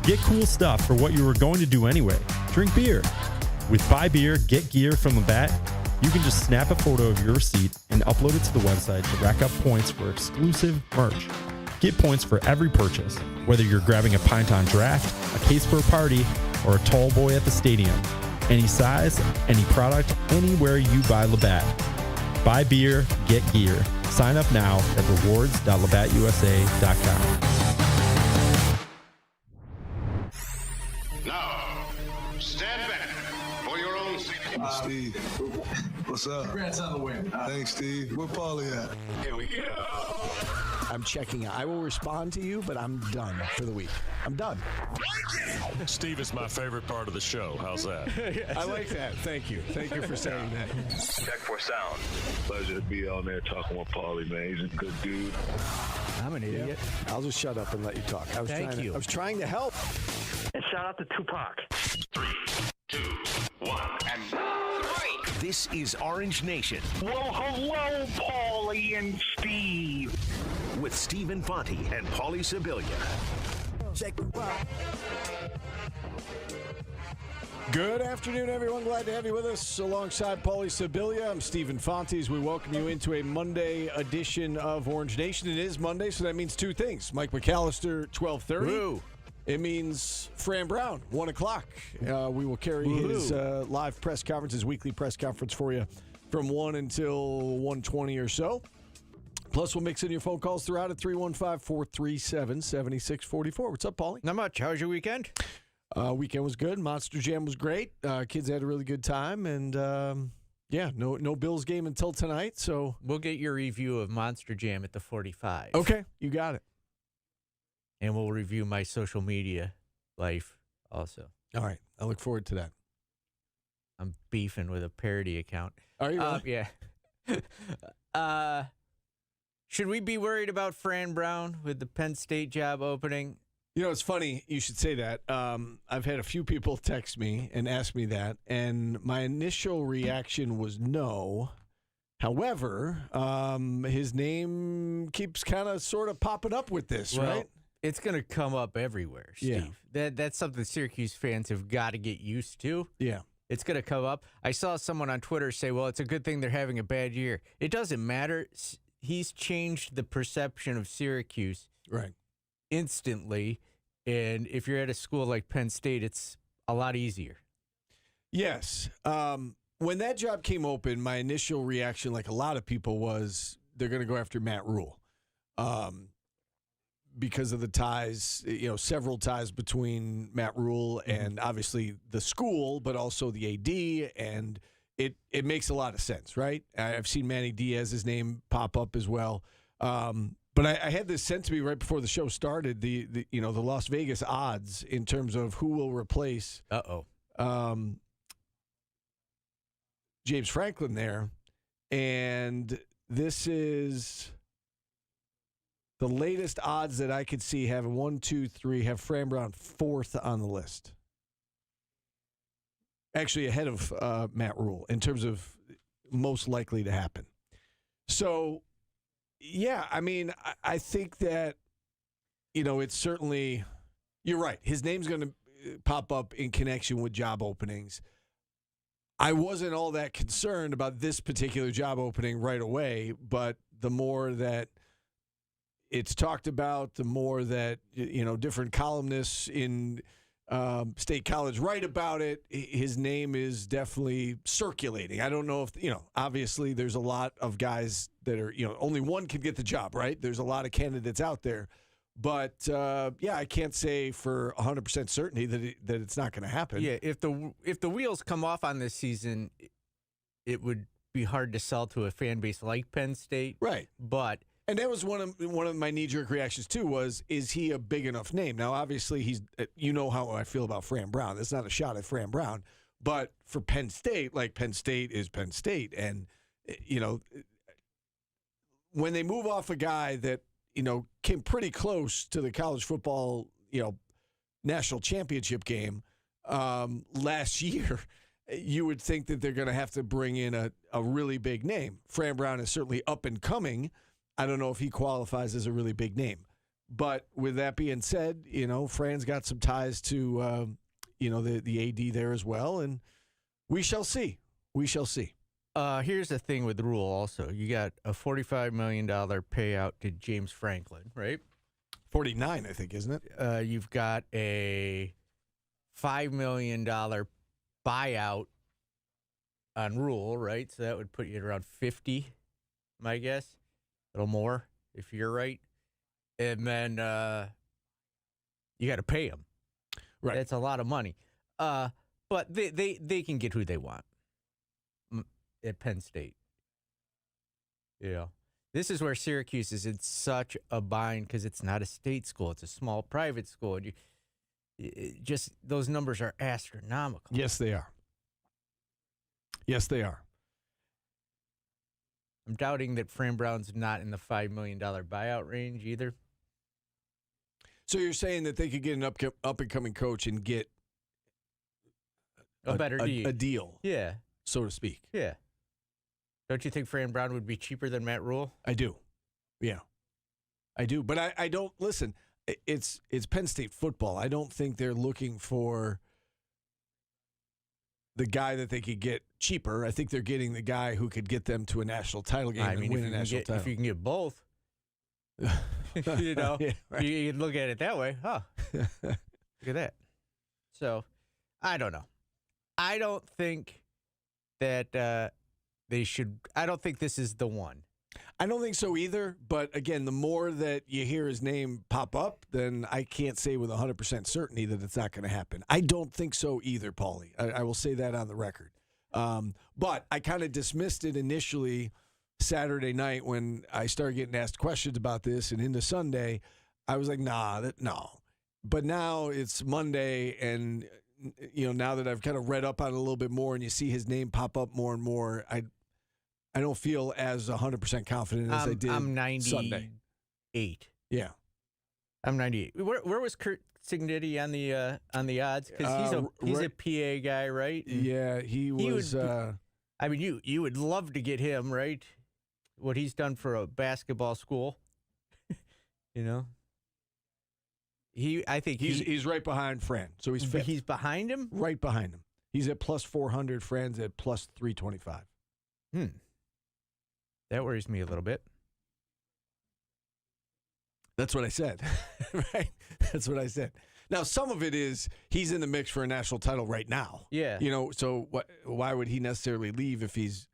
Get cool stuff for what you were going to do anyway. Drink beer. With Buy Beer, Get Gear from Labatt, you can just snap a photo of your receipt and upload it to the website to rack up points for exclusive merch. Get points for every purchase, whether you're grabbing a pint on draft, a case for a party, or a tall boy at the stadium. Any size, any product, anywhere you buy Labatt. Buy beer, get gear. Sign up now at rewards.labattusa.com. Now, stand back for your own safety. Steve, what's up? Congrats on the win. Thanks, Steve. Where Paulie at? Here we go. I'm checking out. I will respond to you, but I'm done for the week. I'm done. Steve is my favorite part of the show. How's that? I like that. Thank you. Thank you for saying that. Check for sound. Pleasure to be on there talking with Paulie, man. He's a good dude. I'm an idiot. I'll just shut up and let you talk. I was trying to help. And shout out to Tupac. 3, 2, 1, and This is Orange Nation. Well, hello, Paulie and Steve. With Stephen Fonte and Paulie Sibilia. Good afternoon, everyone. Glad to have you with us alongside Paulie Sibilia. I'm Stephen Fonte. We welcome you into a Monday edition of Orange Nation. It is Monday, so that means two things. Mike McAllister, 12:30. Woo. It means Fran Brown, 1 o'clock. We will carry his live press conference, his weekly press conference for you from 1 until 1:20 or so. Plus, we'll mix in your phone calls throughout at 315-437-7644. What's up, Paulie? Not much. How was your weekend? Weekend was good. Monster Jam was great. Kids had a really good time. And, no Bills game until tonight. So We'll get your review of Monster Jam at the 45. okay, you got it. And we'll review my social media life also. All right. I look forward to that. I'm beefing with a parody account. Are you really? Yeah. Should we be worried about Fran Brown with the Penn State job opening? You know, it's funny you should say that. I've had a few people text me and ask me that, and my initial reaction was no. However, his name keeps kind of sort of popping up with this, right? It's going to come up everywhere, Steve. Yeah. That's something Syracuse fans have got to get used to. Yeah. It's going to come up. I saw someone on Twitter say, well, it's a good thing they're having a bad year. It doesn't matter. He's changed the perception of Syracuse instantly. And if you're at a school like Penn State, it's a lot easier. Yes. When that job came open, my initial reaction, like a lot of people, was they're going to go after Matt Rule. Because of the ties, several ties between Matt Rule and obviously the school, but also the AD, and it makes a lot of sense, right? I've seen Manny Diaz's name pop up as well. But I had this sent to me right before the show started, the Las Vegas odds in terms of who will replace James Franklin there. And this is the latest odds that I could see have have Fran Brown fourth on the list. Actually ahead of Matt Rule in terms of most likely to happen. So, yeah, I mean, I think that, it's certainly, you're right. His name's going to pop up in connection with job openings. I wasn't all that concerned about this particular job opening right away, but the more that it's talked about, the more that, different columnists in State College write about it, his name is definitely circulating. I don't know if, obviously there's a lot of guys that are, only one can get the job, right? There's a lot of candidates out there. But, I can't say for 100% certainty that it's not going to happen. Yeah, if the wheels come off on this season, it would be hard to sell to a fan base like Penn State. Right. And that was one of my knee-jerk reactions, too, is he a big enough name? Now, obviously, he's how I feel about Fran Brown. That's not a shot at Fran Brown. But for Penn State, Penn State is Penn State. And, when they move off a guy that, came pretty close to the college football, national championship game last year, you would think that they're going to have to bring in a really big name. Fran Brown is certainly up and coming. I don't know if he qualifies as a really big name. But with that being said, Fran's got some ties to, the AD there as well, and we shall see. We shall see. Here's the thing with Rule also. You got a $45 million payout to James Franklin, right? 49, I think, isn't it? You've got a $5 million buyout on Rule, right? So that would put you at around 50, my guess. A little more, if you're right. And then you got to pay him. Right. That's a lot of money. But they can get who they want at Penn State. This is where Syracuse is in such a bind because it's not a state school. It's a small private school. And just those numbers are astronomical. Yes, they are. Yes, they are. I'm doubting that Fran Brown's not in the $5 million buyout range either. So you're saying that they could get an up-and-coming coach and get a better deal. A deal, yeah, so to speak. Yeah. Don't you think Fran Brown would be cheaper than Matt Rule? I do. Yeah. I do. But I don't – listen, it's Penn State football. I don't think they're looking for the guy that they could get cheaper. I think they're getting the guy who could get them to a national title game and win a national title. If you can get both, yeah, right. You can look at it that way. Huh. Look at that. So, I don't know. I don't think that they should. I don't think this is the one. I don't think so either. But again, the more that you hear his name pop up, then I can't say with 100% certainty that it's not going to happen. I don't think so either, Paulie. I will say that on the record. But I kind of dismissed it initially Saturday night when I started getting asked questions about this, and into Sunday, I was like, no. But now it's Monday, and now that I've kind of read up on it a little bit more, and you see his name pop up more and more, I don't feel as 100% confident as I did I'm 98. Sunday. Yeah. I'm 98. Where was Kurt Cignetti on the odds? Because he's a PA guy, right? Yeah, he was. I mean, you would love to get him, right? What he's done for a basketball school, I think he's right behind Fran, so he's fifth. He's behind him. Right behind him. He's at plus 400. Fran's at plus 325. That worries me a little bit. That's what I said, right? That's what I said. Now, some of it is he's in the mix for a national title right now. Yeah. So why would he necessarily leave if he's,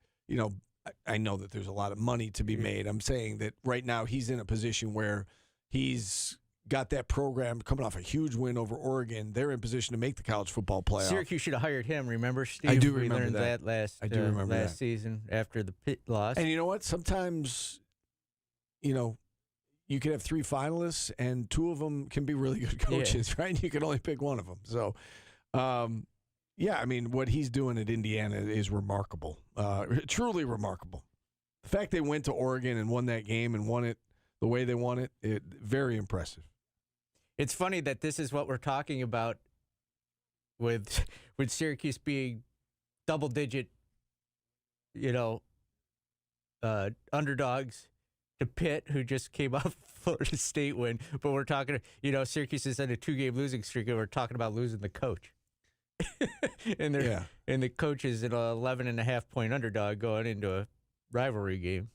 I know that there's a lot of money to be made. I'm saying that right now he's in a position where he's got that program coming off a huge win over Oregon. They're in position to make the college football playoff. Syracuse should have hired him. Remember, Steve? I do we remember learned that last. I do remember last that. season after the Pitt loss. And you know what? Sometimes, you can have three finalists, and two of them can be really good coaches, right? You can only pick one of them. So, I mean, what he's doing at Indiana is remarkable, truly remarkable. The fact they went to Oregon and won that game and won it the way they won it, very impressive. It's funny that this is what we're talking about with Syracuse being double-digit, underdogs to Pitt, who just came off Florida State win. But we're talking, Syracuse is in a 2-game losing streak, and we're talking about losing the coach. and the coach is an 11.5-point underdog going into a rivalry game.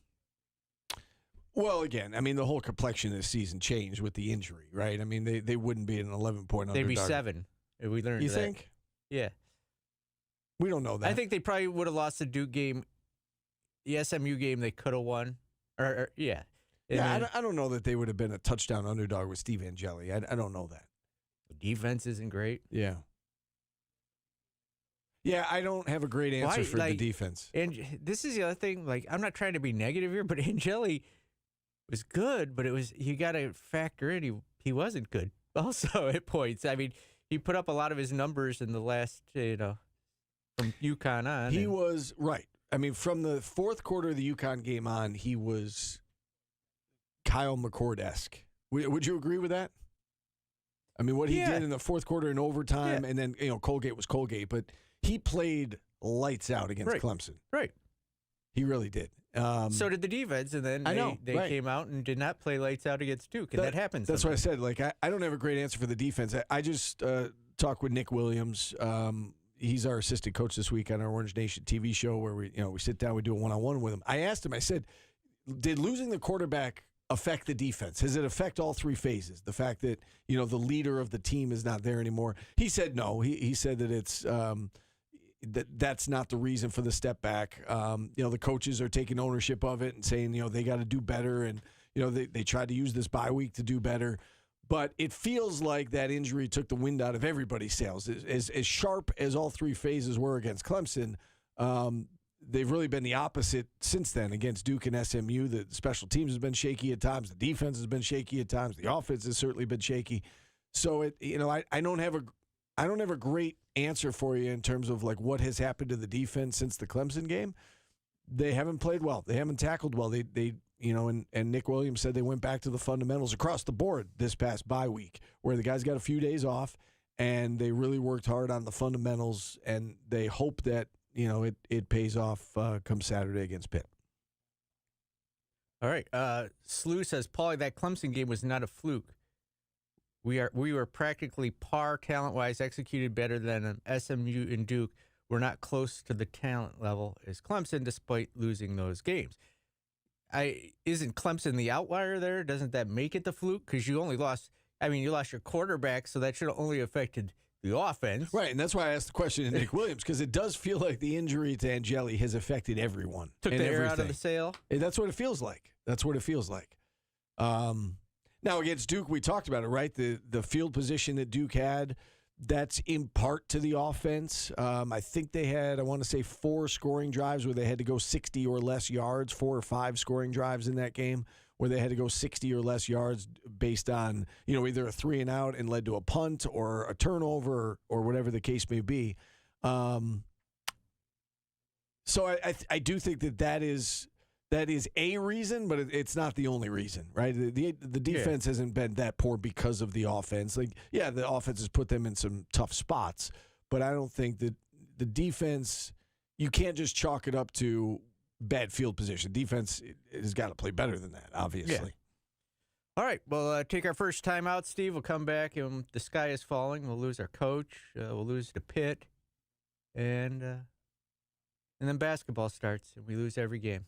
Well, again, I mean, the whole complexion of the season changed with the injury, right? I mean, they wouldn't be an 11-point underdog. They'd be 7 if we learned that. You think? Yeah. We don't know that. I think they probably would have lost the Duke game. The SMU game they could have won. Yeah. I don't know that they would have been a touchdown underdog with Steve Angeli. I don't know that. The defense isn't great. Yeah. Yeah, I don't have a great answer for the defense. And this is the other thing. I'm not trying to be negative here, but Angeli was good, but you got to factor in he wasn't good also at points. I mean, he put up a lot of his numbers in the last, from UConn on. He was right. I mean, from the fourth quarter of the UConn game on, he was Kyle McCord-esque. Would you agree with that? I mean, what he did in the fourth quarter in overtime, and then, Colgate was Colgate, but he played lights out against Clemson. Right. He really did. So did the defense, and then they right. came out and did not play lights out against Duke, and that happens. That's what I said. Like I don't have a great answer for the defense. I just talked with Nick Williams. He's our assistant coach this week on our Orange Nation TV show where we sit down, we do a one-on-one with him. I asked him, I said, did losing the quarterback affect the defense? Does it affect all three phases? The fact that, the leader of the team is not there anymore. He said no. He said that it's that's not the reason for the step back. The coaches are taking ownership of it and saying, they got to do better. And, they tried to use this bye week to do better. But it feels like that injury took the wind out of everybody's sails. As sharp as all three phases were against Clemson, they've really been the opposite since then against Duke and SMU. The special teams has been shaky at times. The defense has been shaky at times. The offense has certainly been shaky. So I don't have a great answer for you in terms of like what has happened to the defense since the Clemson game. They haven't played well. They haven't tackled well. And Nick Williams said they went back to the fundamentals across the board this past bye week, where the guys got a few days off and they really worked hard on the fundamentals, and they hope that it pays off come Saturday against Pitt. All right. Slew says, Paulie, that Clemson game was not a fluke. We were practically par talent-wise, executed better than SMU and Duke. We're not close to the talent level as Clemson, despite losing those games. Isn't Clemson the outlier there? Doesn't that make it the fluke? Because you only lost, you lost your quarterback, so that should have only affected the offense. Right, and that's why I asked the question to Nick Williams, because it does feel like the injury to Angeli has affected everyone. Took the air out of the sail? That's what it feels like. Now, against Duke, we talked about it, right? The field position that Duke had, that's in part to the offense. I think they had, 4 scoring drives where they had to go 60 or less yards, 4 or 5 scoring drives in that game where they had to go 60 or less yards based on, either a 3-and-out and led to a punt or a turnover or whatever the case may be. So I do think that is a reason, but it's not the only reason, right? The defense hasn't been that poor because of the offense. The offense has put them in some tough spots, but I don't think that the defense, you can't just chalk it up to bad field position. Defense has got to play better than that, obviously. Yeah. All right, we'll take our first time out, Steve. We'll come back, and the sky is falling. We'll lose our coach. We'll lose to Pitt, and then basketball starts, and we lose every game.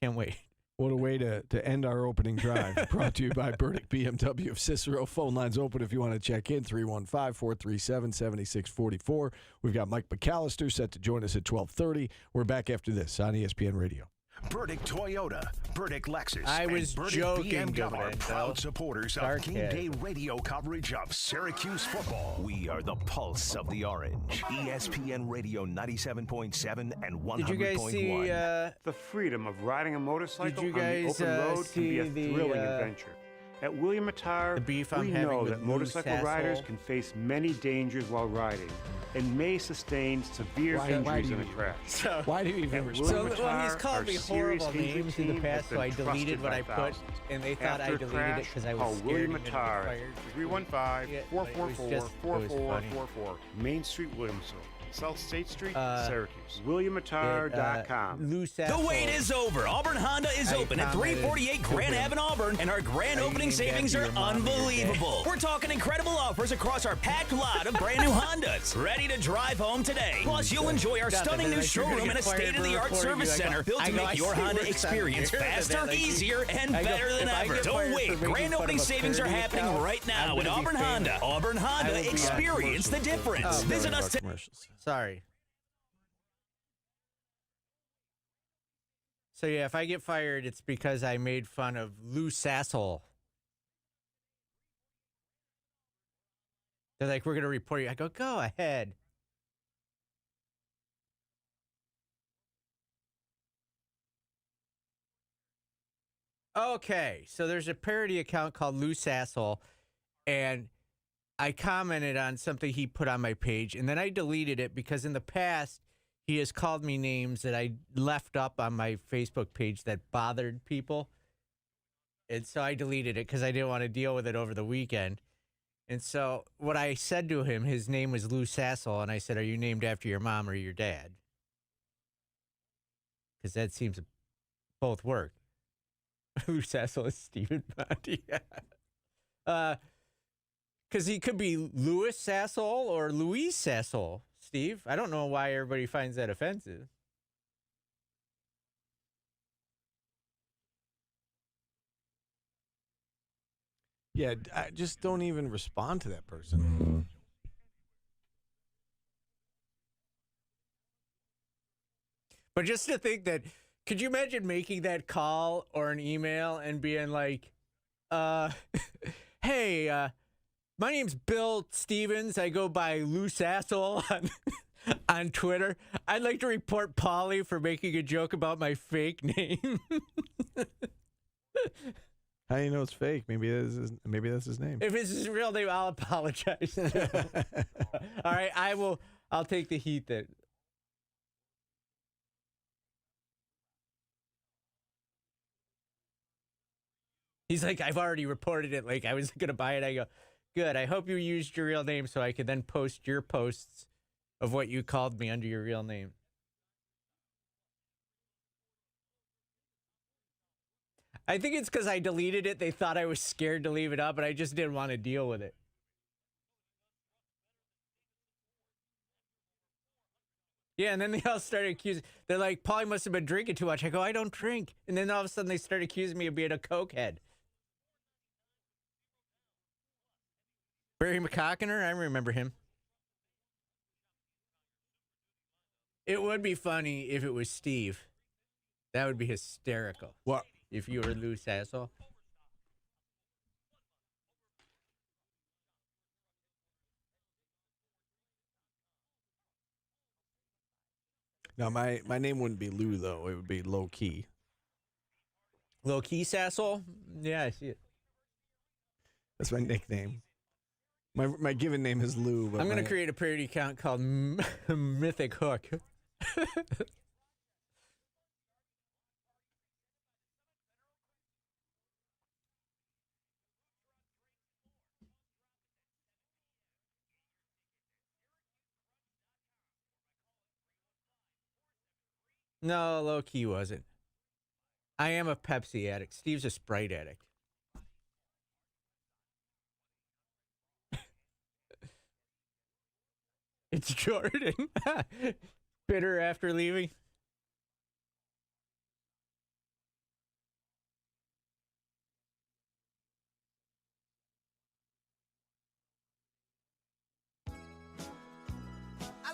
Can't wait. What a way to end our opening drive. Brought to you by Burdick BMW of Cicero. Phone lines open if you want to check in, 315-437-7644. We've got Mike McAllister set to join us at 12:30. We're back after this on ESPN Radio. Burdick Toyota, Burdick Lexus, and Burdick BMW are proud supporters of Game Day radio coverage of Syracuse football. We are the pulse of the Orange. ESPN Radio 97.7 and 100.1. Did you guys see the freedom of riding a motorcycle on the open road can be a thrilling adventure. At William Attar, we know that motorcycle riders can face many dangers while riding and may sustain severe injuries in a crash. Why do you even respond? He's called me horrible names in the past, so I deleted what I put, and they thought I deleted it because I was scared William of getting Attar, fired. 315-444-4444. Main Street, Williamsville. South State Street, Syracuse. WilliamAttar.com. The wait is over. Auburn Honda is open at 348 Grand Ave in Auburn, and our grand opening savings are unbelievable. We're talking incredible offers across our packed lot of brand new Hondas. Ready to drive home today. Plus, you'll enjoy our stunning new showroom and a state-of-the-art service center built to make your Honda experience faster, easier, and better than ever. Don't wait. Grand opening savings are happening right now at Auburn Honda. Auburn Honda, experience the difference. Visit us today. Sorry. So, yeah, if I get fired, it's because I made fun of Lou Sassel. They're like, we're going to report you. I go ahead. Okay, so there's a parody account called Lou Sassel, and I commented on something he put on my page, and then I deleted it because in the past, he has called me names that I left up on my Facebook page that bothered people. And so I deleted it because I didn't want to deal with it over the weekend. And so what I said to him, his name was Lou Sassel, and I said, are you named after your mom or your dad? because that seems to both work. Lou Sassel is Stephen Bondi. Because he could be Louis Sassel or Louise Sassel, Steve. I don't know why everybody finds that offensive. Yeah, I just don't even respond to that person. But just to think that, could you imagine making that call or an email and being like, hey, my name's Bill Stevens. I go by Lou Sassel on Twitter. I'd like to report Paulie for making a joke about my fake name. How do you know it's fake? Maybe that's his name. If it's his real name, I'll apologize. All right, I'll take the heat then. He's like, I've already reported it. Like, I was going to buy it. I go, good. I hope you used your real name so I could then post your posts of what you called me under your real name. I think it's because I deleted it. They thought I was scared to leave it up, but I just didn't want to deal with it. Yeah, and then they all started accusing. They're like, Paulie must have been drinking too much. I go, I don't drink. And then all of a sudden they started accusing me of being a cokehead. Barry McCockiner, I remember him. It would be funny if it was Steve. That would be hysterical. What? If you were Lou Sassel. No, my name wouldn't be Lou, though. It would be Low Key. Low Key Sassel? Yeah, I see it. That's my nickname. My given name is Lou. But I'm going to create a parody account called Mythic Hook. No, low key wasn't. I am a Pepsi addict. Steve's a Sprite addict. It's Jordan. Bitter after leaving.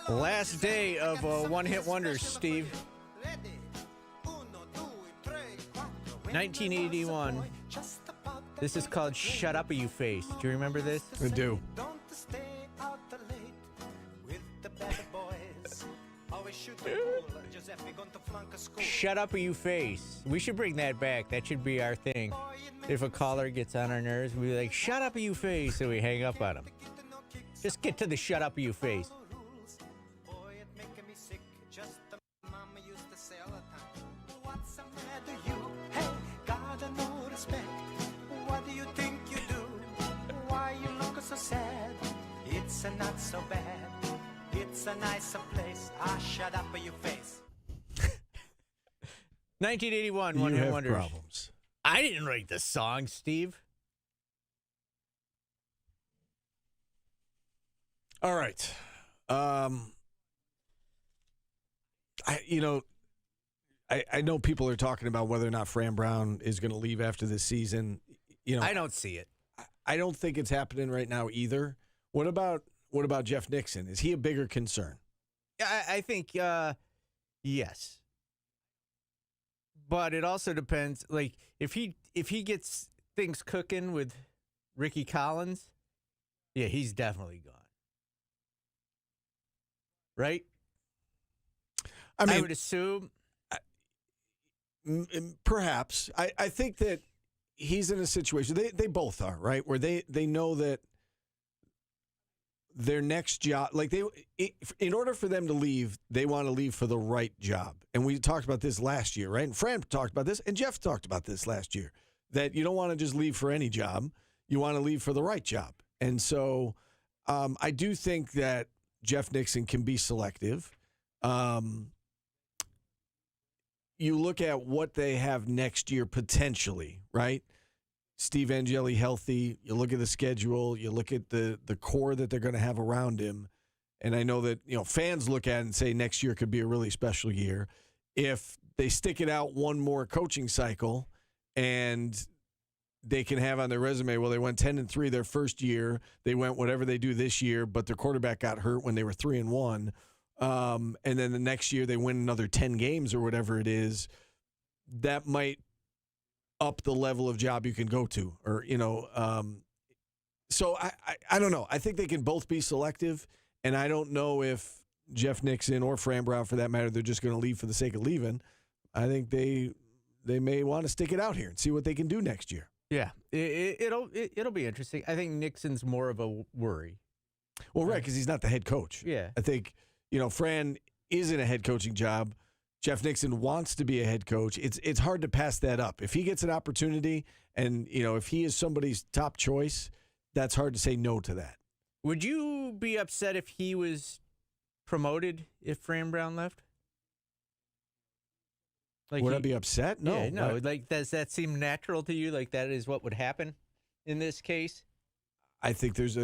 Last day of one-hit wonders, Steve. 1981. This is called Shut Up, You Face. Do you remember this? I do. Shut Up, You Face. We should bring that back. That should be our thing. If a caller gets on our nerves, we'll be like, shut up, you face, and we hang up on them. Just get to the shut up, you face. It's a not so bad. It's a nicer place. Ah, shut up, you face. 1981, One Hit Wonders. Problems. I didn't write the song, Steve. All right. I know people are talking about whether or not Fran Brown is going to leave after this season. I don't see it. I don't think it's happening right now either. What about Jeff Nixon? Is he a bigger concern? I think yes. But it also depends. Like if he gets things cooking with Ricky Collins, yeah, he's definitely gone. Right? I mean, I would assume. Perhaps. I think that he's in a situation. They both are, right, where they know that their next job, like in order for them to leave, they want to leave for the right job. And we talked about this last year, right? And Fran talked about this, and Jeff talked about this last year, that you don't want to just leave for any job. You want to leave for the right job. And so I do think that Jeff Nixon can be selective. you look at what they have next year potentially, right? Steve Angeli healthy. You look at the schedule. You look at the core that they're going to have around him. And I know that fans look at it and say next year could be a really special year. If they stick it out one more coaching cycle and they can have on their resume, well, they went 10-3 their first year. They went whatever they do this year, but their quarterback got hurt when they were 3-1. And then the next year they win another 10 games or whatever it is. That might up the level of job you can go to, or so I don't know. I think they can both be selective, and I don't know if Jeff Nixon or Fran Brown, for that matter, they're just going to leave for the sake of leaving. I think they may want to stick it out here and see what they can do next year. Yeah, it'll be interesting. I think Nixon's more of a worry. Well, right, because he's not the head coach. Yeah, I think Fran is in a head coaching job. Jeff Nixon wants to be a head coach. It's hard to pass that up. If he gets an opportunity, and if he is somebody's top choice, that's hard to say no to that. Would you be upset if he was promoted if Fran Brown left? Would I be upset? No. Yeah, no. Does that seem natural to you? Like that is what would happen in this case? I think there's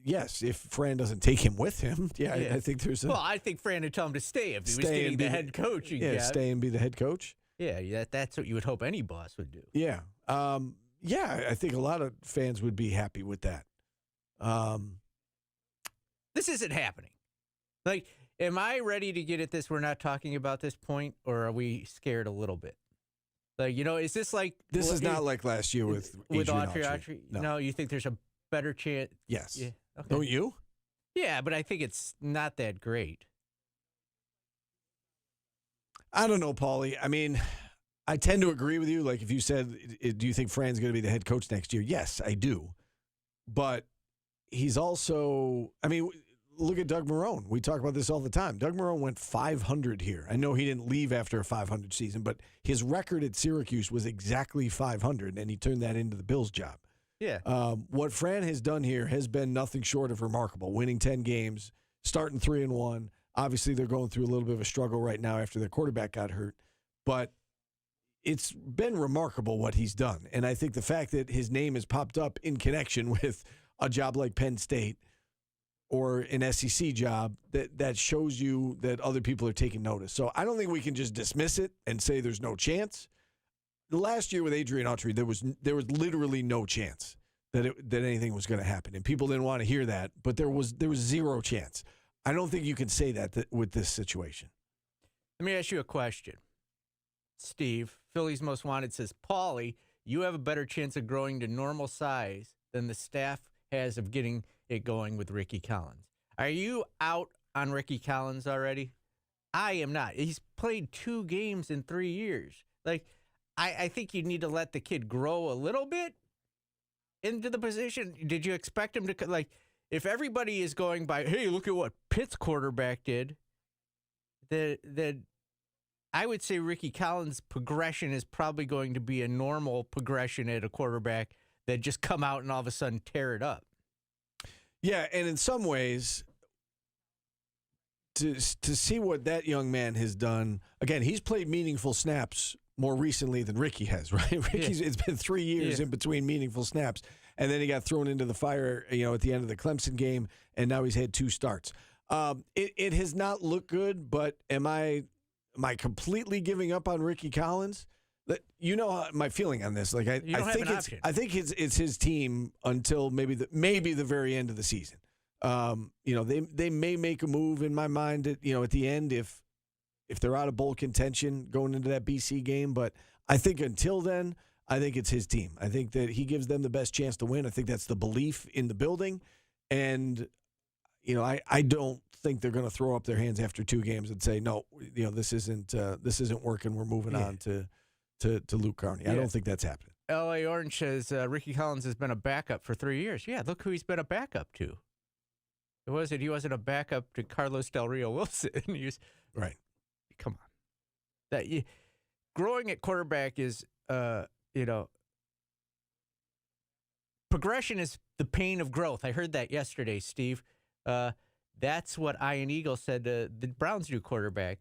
yes, if Fran doesn't take him with him, I think there's Well, I think Fran would tell him to stay if he was getting the head coach. Stay and be the head coach. Yeah, that's what you would hope any boss would do. Yeah. I think a lot of fans would be happy with that. This isn't happening. Am I ready to get at this? We're not talking about this point, or are we scared a little bit? Is this like... This is not like last year with Autry. No, you think there's a better chance? Yes. Yeah. Okay. Don't you? Yeah, but I think it's not that great. I don't know, Paulie. I mean, I tend to agree with you. Like if you said, do you think Fran's going to be the head coach next year? Yes, I do. But he's also... look at Doug Marrone. We talk about this all the time. Doug Marrone went 500 here. I know he didn't leave after a 500 season, but his record at Syracuse was exactly 500, and he turned that into the Bills' job. Yeah. What Fran has done here has been nothing short of remarkable. Winning 10 games, starting 3-1. Obviously, they're going through a little bit of a struggle right now after their quarterback got hurt, but it's been remarkable what he's done. And I think the fact that his name has popped up in connection with a job like Penn State or an SEC job, that shows you that other people are taking notice. So I don't think we can just dismiss it and say there's no chance. The last year with Adrian Autry, there was literally no chance that anything was going to happen, and people didn't want to hear that. But there was zero chance. I don't think you can say that with this situation. Let me ask you a question, Steve. Philly's Most Wanted says, Paulie, you have a better chance of growing to normal size than the staff has of getting it going with Ricky Collins. Are you out on Ricky Collins already? I am not. He's played 2 games in 3 years. I think you need to let the kid grow a little bit into the position. Did you expect him to, if everybody is going by, hey, look at what Pitt's quarterback did, then I would say Ricky Collins' progression is probably going to be a normal progression at a quarterback that just come out and all of a sudden tear it up. Yeah, and in some ways, to see what that young man has done, again, he's played meaningful snaps more recently than Ricky has, right? It's been 3 years in between meaningful snaps, and then he got thrown into the fire, at the end of the Clemson game, and now he's had 2 starts. It has not looked good, but am I completely giving up on Ricky Collins? You know my feeling on this. I think it's his team until maybe the very end of the season. They may make a move in my mind at the end if they're out of bowl contention going into that BC game. But I think until then, I think it's his team. I think that he gives them the best chance to win. I think that's the belief in the building, and I don't think they're going to throw up their hands after 2 games and say no. This isn't working. We're moving on to Luke Carney. I don't think that's happening. L.A. Orange says Ricky Collins has been a backup for 3 years. Yeah, look who he's been a backup to. He wasn't a backup to Carlos Del Rio Wilson. Right. Come on. Growing at quarterback is, progression is the pain of growth. I heard that yesterday, Steve. That's what Ian Eagle said to the Browns' new quarterback.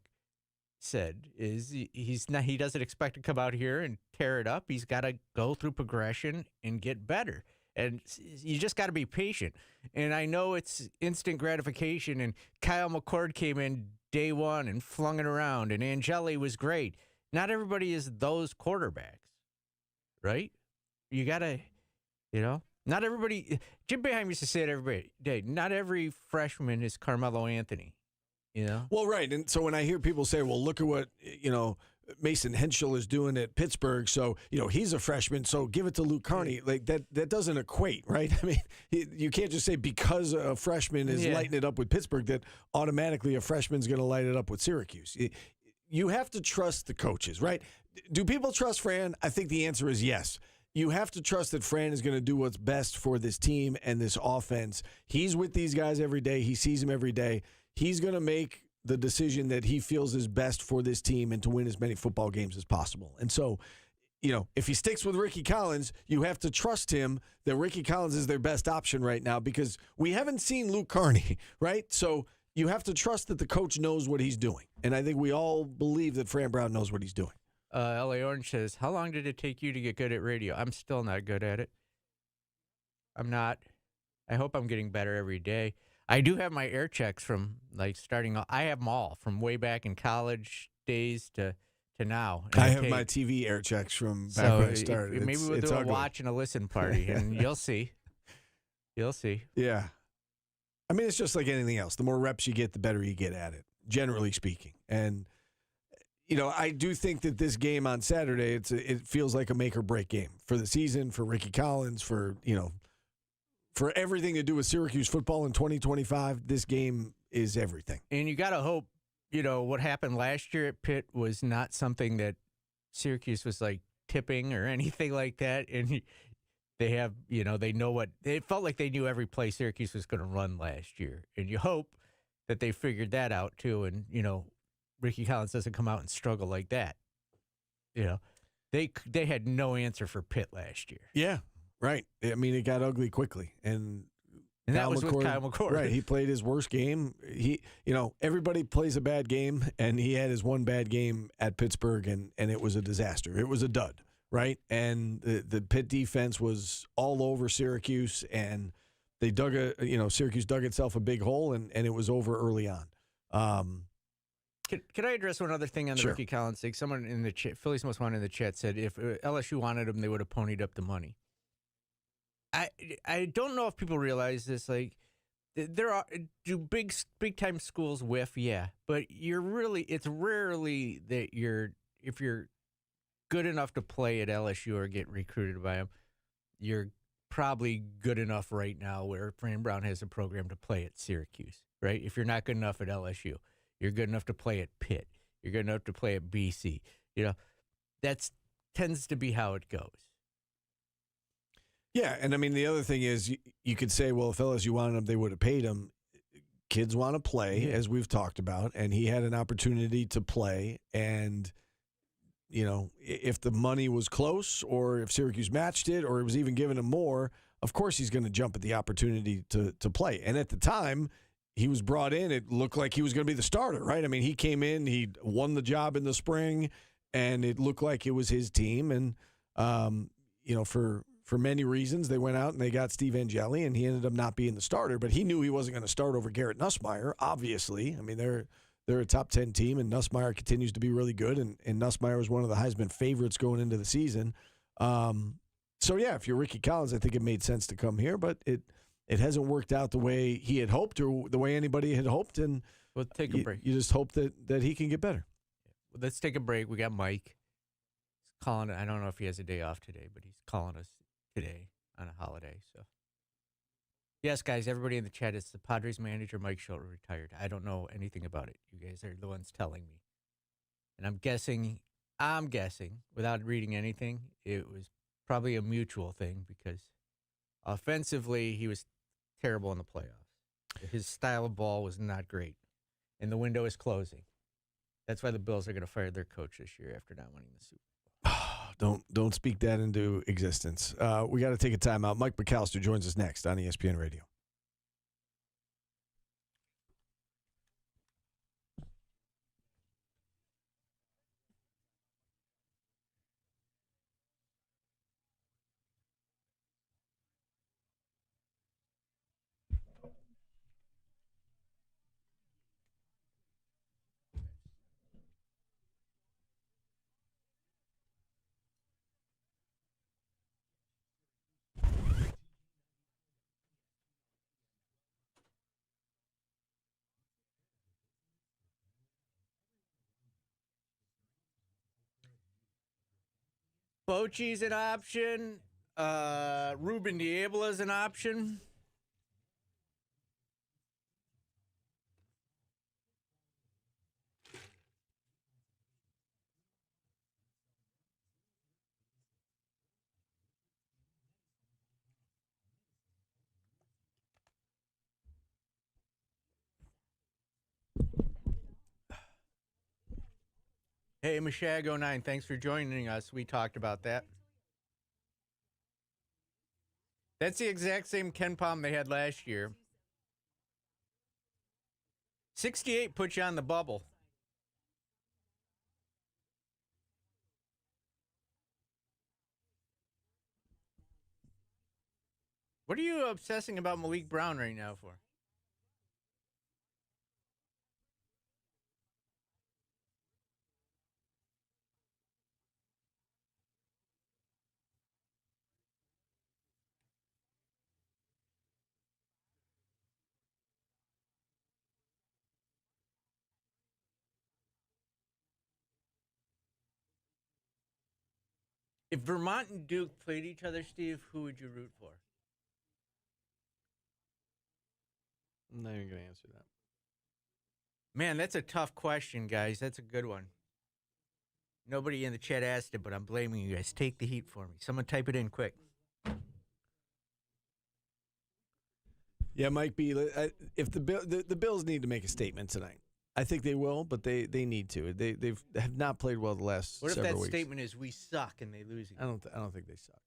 said is he doesn't expect to come out here and tear it up. He's got to go through progression and get better. And you just got to be patient. And I know it's instant gratification. And Kyle McCord came in day one and flung it around. And Angeli was great. Not everybody is those quarterbacks, right? You got to, not everybody. Jim Boeheim used to say it every day. Not every freshman is Carmelo Anthony, Well, right. And so when I hear people say, well, look at what, Mason Henschel is doing at Pittsburgh. So, he's a freshman, so give it to Luke Carney. Like that doesn't equate, right? I mean, you can't just say because a freshman is lighting it up with Pittsburgh that automatically a freshman's going to light it up with Syracuse. You have to trust the coaches, right? Do people trust Fran? I think the answer is yes. You have to trust that Fran is going to do what's best for this team and this offense. He's with these guys every day. He sees them every day. He's going to make the decision that he feels is best for this team and to win as many football games as possible. And so, if he sticks with Ricky Collins, you have to trust him that Ricky Collins is their best option right now because we haven't seen Luke Carney, right? So you have to trust that the coach knows what he's doing. And I think we all believe that Fran Brown knows what he's doing. L.A. Orange says, how long did it take you to get good at radio? I'm still not good at it. I'm not. I hope I'm getting better every day. I do have my air checks from starting. I have them all from way back in college days to now. And I have my TV air checks from back when I started. Maybe we'll do a watch and a listen party, and you'll see. You'll see. Yeah. I mean, it's just like anything else. The more reps you get, the better you get at it, generally speaking. And, I do think that this game on Saturday, it feels like a make or break game for the season, for Ricky Collins, for everything to do with Syracuse football in 2025. This game is everything. And you got to hope, what happened last year at Pitt was not something that Syracuse was tipping or anything like that. And they have, they know what, it felt like they knew every play Syracuse was going to run last year. And you hope that they figured that out too. And, Ricky Collins doesn't come out and struggle like that. They had no answer for Pitt last year. Yeah, right. I mean, it got ugly quickly. And that was with Kyle McCord. Right. He played his worst game. Everybody plays a bad game, and he had his one bad game at Pittsburgh, and it was a disaster. It was a dud, right? And the Pitt defense was all over Syracuse, and they Syracuse dug itself a big hole, and it was over early on. Can I address one other thing on the Ricky Collins thing? Someone in the chat, Philly's Most Wanted in the chat, said if LSU wanted him, they would have ponied up the money. I don't know if people realize this. Do big time schools whiff? Yeah, but it's rarely that if you're good enough to play at LSU or get recruited by them, you're probably good enough right now where Fran Brown has a program to play at Syracuse, right? If you're not good enough at LSU. You're good enough to play at Pitt. You're good enough to play at BC. That tends to be how it goes. Yeah, and I mean, the other thing is you could say, well, if LSU wanted him, they would have paid him. Kids want to play, as we've talked about, and he had an opportunity to play. And, if the money was close or if Syracuse matched it or it was even giving him more, of course he's going to jump at the opportunity to play. And at the time, he was brought in. It looked like he was going to be the starter, right? I mean, he came in, he won the job in the spring, and it looked like it was his team. And, for many reasons, they went out and they got Steve Angeli, and he ended up not being the starter. But he knew he wasn't going to start over Garrett Nussmeier, obviously. I mean, they're a top 10 team, and Nussmeier continues to be really good, and Nussmeier was one of the Heisman favorites going into the season. If you're Ricky Collins, I think it made sense to come here, but it hasn't worked out the way he had hoped or the way anybody had hoped, and we'll take a break. You just hope that he can get better. Well, let's take a break. We got Mike. He's calling. I don't know if he has a day off today, but he's calling us today on a holiday. So, yes, guys, everybody in the chat, it's the Padres manager, Mike Schultz, retired. I don't know anything about it. You guys are the ones telling me. And I'm guessing, without reading anything, it was probably a mutual thing because offensively, he was terrible in the playoffs. His style of ball was not great, and the window is closing. That's why the Bills are going to fire their coach this year after not winning the Super Bowl. Don't speak that into existence. We got to take a timeout. Mike McAllister joins us next on ESPN Radio. Bochy's an option. Ruben Diablo is an option. Hey, Mashag09, thanks for joining us. We talked about that. That's the exact same Ken Palm they had last year. 68 puts you on the bubble. What are you obsessing about Malik Brown right now for? If Vermont and Duke played each other, Steve, who would you root for? I'm not even going to answer that. Man, that's a tough question, guys. That's a good one. Nobody in the chat asked it, but I'm blaming you guys. Take the heat for me. Someone type it in quick. Yeah, might be. If the Bills need to make a statement tonight, I think they will, but they need to. They have not played well the last What if several that weeks. statement is we suck and they lose again? I don't think they suck.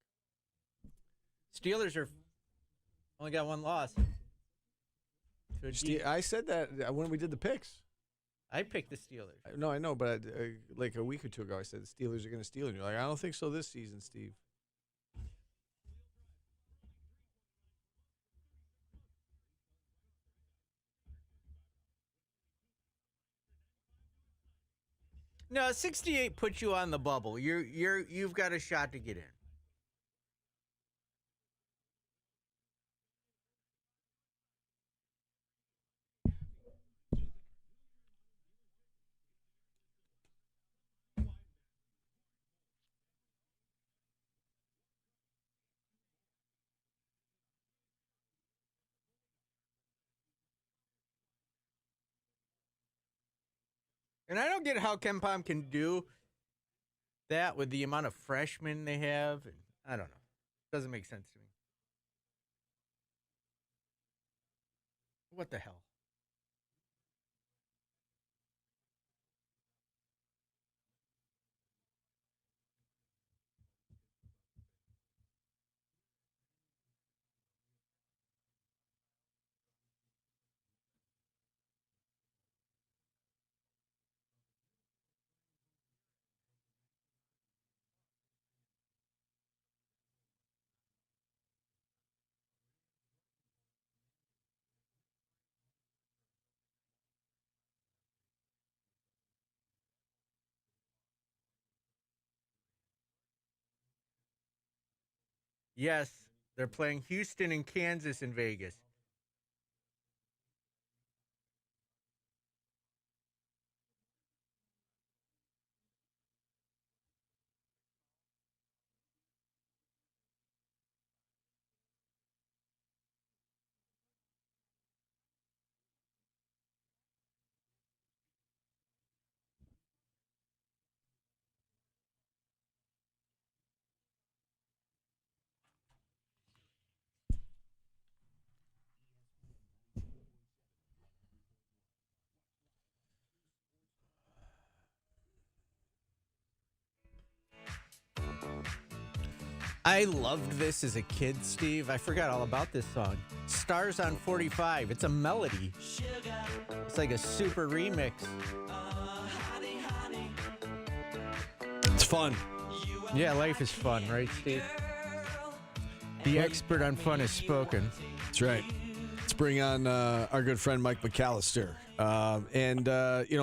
Steelers are only got one loss. I said that when we did the picks. I picked the Steelers. No, I know, but like a week or two ago, I said the Steelers are going to steal, and you're like, I don't think so this season, Steve. No, 68 puts you on the bubble. You've got a shot to get in. And I don't get how Ken Palm can do that with the amount of freshmen they have. I don't know. Doesn't make sense to me. What the hell? Yes, they're playing Houston and Kansas in Vegas. I loved this as a kid, Steve. I forgot all about this song. Stars on 45. It's a melody. It's like a super remix. It's fun. Yeah, life is fun, right, Steve? The expert on fun has spoken. That's right. Let's bring on our good friend Mike McAllister.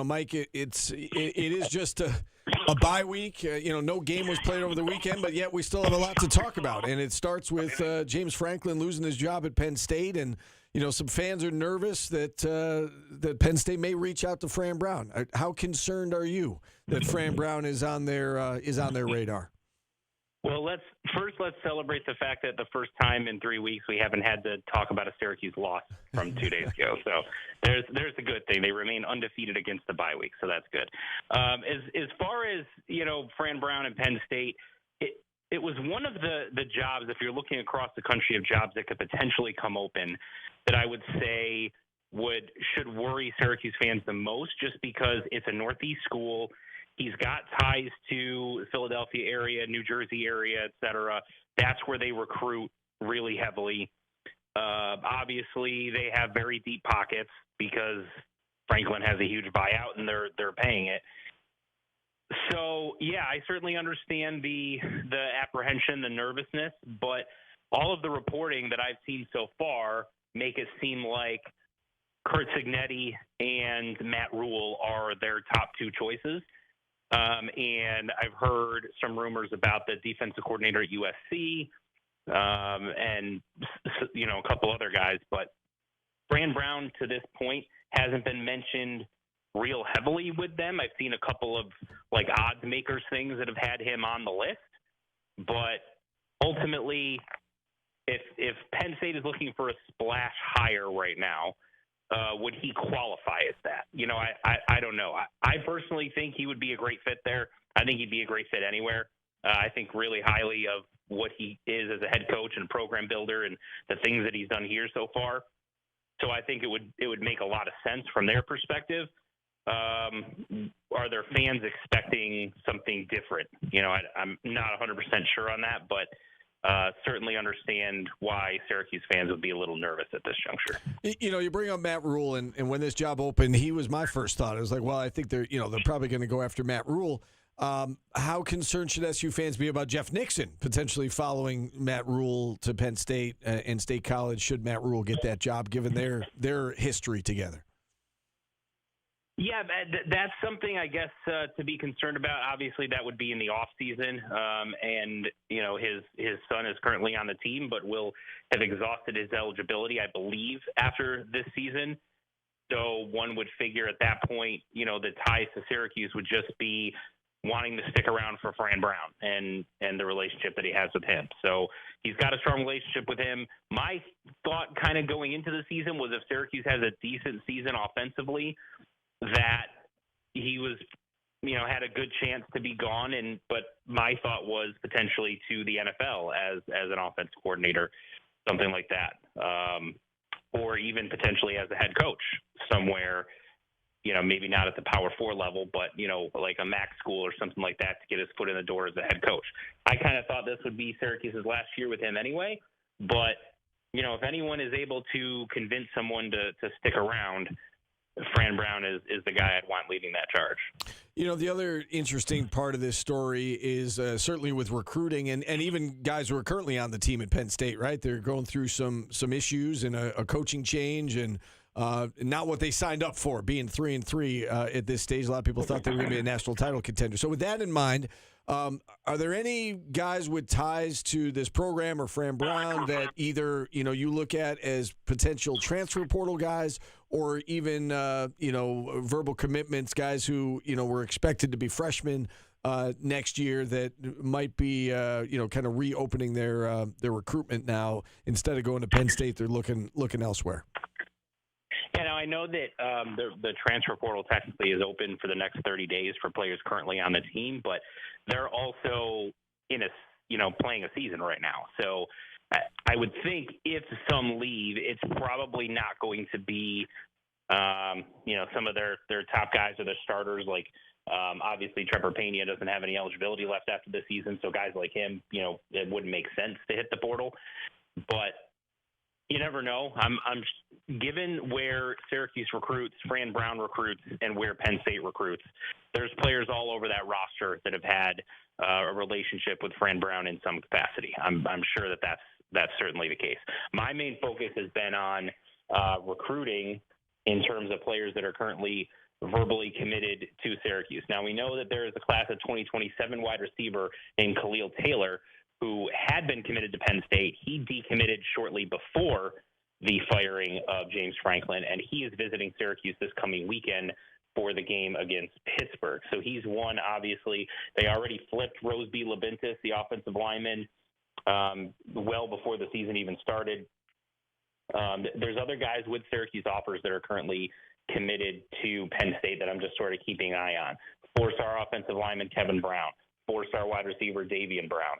Mike, it is just a bye week. No game was played over the weekend, but yet we still have a lot to talk about. And it starts with James Franklin losing his job at Penn State, and some fans are nervous that Penn State may reach out to Fran Brown. How concerned are you that Fran Brown is on their radar? Well, let's celebrate the fact that the first time in 3 weeks we haven't had to talk about a Syracuse loss from 2 days ago. So there's a good thing. They remain undefeated against the bye week, so that's good. As far as Fran Brown and Penn State, it was one of the jobs, if you're looking across the country, of jobs that could potentially come open, that I would say should worry Syracuse fans the most, just because it's a Northeast school. He's got ties to Philadelphia area, New Jersey area, et cetera. That's where they recruit really heavily. Obviously, they have very deep pockets because Franklin has a huge buyout and they're paying it. So, yeah, I certainly understand the apprehension, the nervousness, but all of the reporting that I've seen so far make it seem like Curt Cignetti and Matt Rule are their top two choices. And I've heard some rumors about the defensive coordinator at USC and, a couple other guys. But Fran Brown, to this point, hasn't been mentioned real heavily with them. I've seen a couple of, odds makers things that have had him on the list. But ultimately, if Penn State is looking for a splash hire right now, would he qualify as that? I don't know. I personally think he would be a great fit there. I think he'd be a great fit anywhere. I think really highly of what he is as a head coach and program builder and the things that he's done here so far. So I think it would make a lot of sense from their perspective. Are their fans expecting something different? I'm not 100% sure on that, but certainly understand why Syracuse fans would be a little nervous at this juncture. You bring up Matt Rule, and when this job opened, he was my first thought. I was like, well, I think they're probably going to go after Matt Rule. How concerned should SU fans be about Jeff Nixon potentially following Matt Rule to Penn State and State College? Should Matt Rule get that job, given their history together? Yeah, that's something, I guess, to be concerned about. Obviously, that would be in the off season, and his son is currently on the team, but will have exhausted his eligibility, I believe, after this season. So one would figure at that point, the ties to Syracuse would just be wanting to stick around for Fran Brown and the relationship that he has with him. So he's got a strong relationship with him. My thought kind of going into the season was if Syracuse has a decent season offensively, that he was, had a good chance to be gone. But my thought was potentially to the NFL as an offense coordinator, something like that. Or even potentially as a head coach somewhere, maybe not at the Power 4 level, but, like a MAC school or something like that to get his foot in the door as a head coach. I kind of thought this would be Syracuse's last year with him anyway. But, if anyone is able to convince someone to stick around, Fran Brown is the guy I'd want leading that charge. The other interesting part of this story is certainly with recruiting and even guys who are currently on the team at Penn State, right? They're going through some issues and a coaching change and not what they signed up for, being 3-3 at this stage. A lot of people thought they were going to be a national title contender. So with that in mind, are there any guys with ties to this program or Fran Brown that either, you look at as potential transfer portal guys or even, verbal commitments, guys who, were expected to be freshmen next year that might be, kind of reopening their recruitment now. Instead of going to Penn State, they're looking elsewhere. Yeah, now I know that the transfer portal technically is open for the next 30 days for players currently on the team, but they're also playing a season right now. So I would think if some leave, it's probably not going to be, some of their top guys or their starters. Like obviously Trevor Pena doesn't have any eligibility left after the season, so guys like him, it wouldn't make sense to hit the portal, but. You never know. I'm given where Syracuse recruits, Fran Brown recruits, and where Penn State recruits. There's players all over that roster that have had a relationship with Fran Brown in some capacity. I'm sure that's certainly the case. My main focus has been on recruiting in terms of players that are currently verbally committed to Syracuse. Now we know that there is a class of 2027 wide receiver named Khalil Taylor, who had been committed to Penn State. He decommitted shortly before the firing of James Franklin, and he is visiting Syracuse this coming weekend for the game against Pittsburgh. So he's one, obviously. They already flipped Roseby Labintus, the offensive lineman, well before the season even started. There's other guys with Syracuse offers that are currently committed to Penn State that I'm just sort of keeping an eye on. 4-star offensive lineman Kevin Brown, 4-star wide receiver Davian Brown,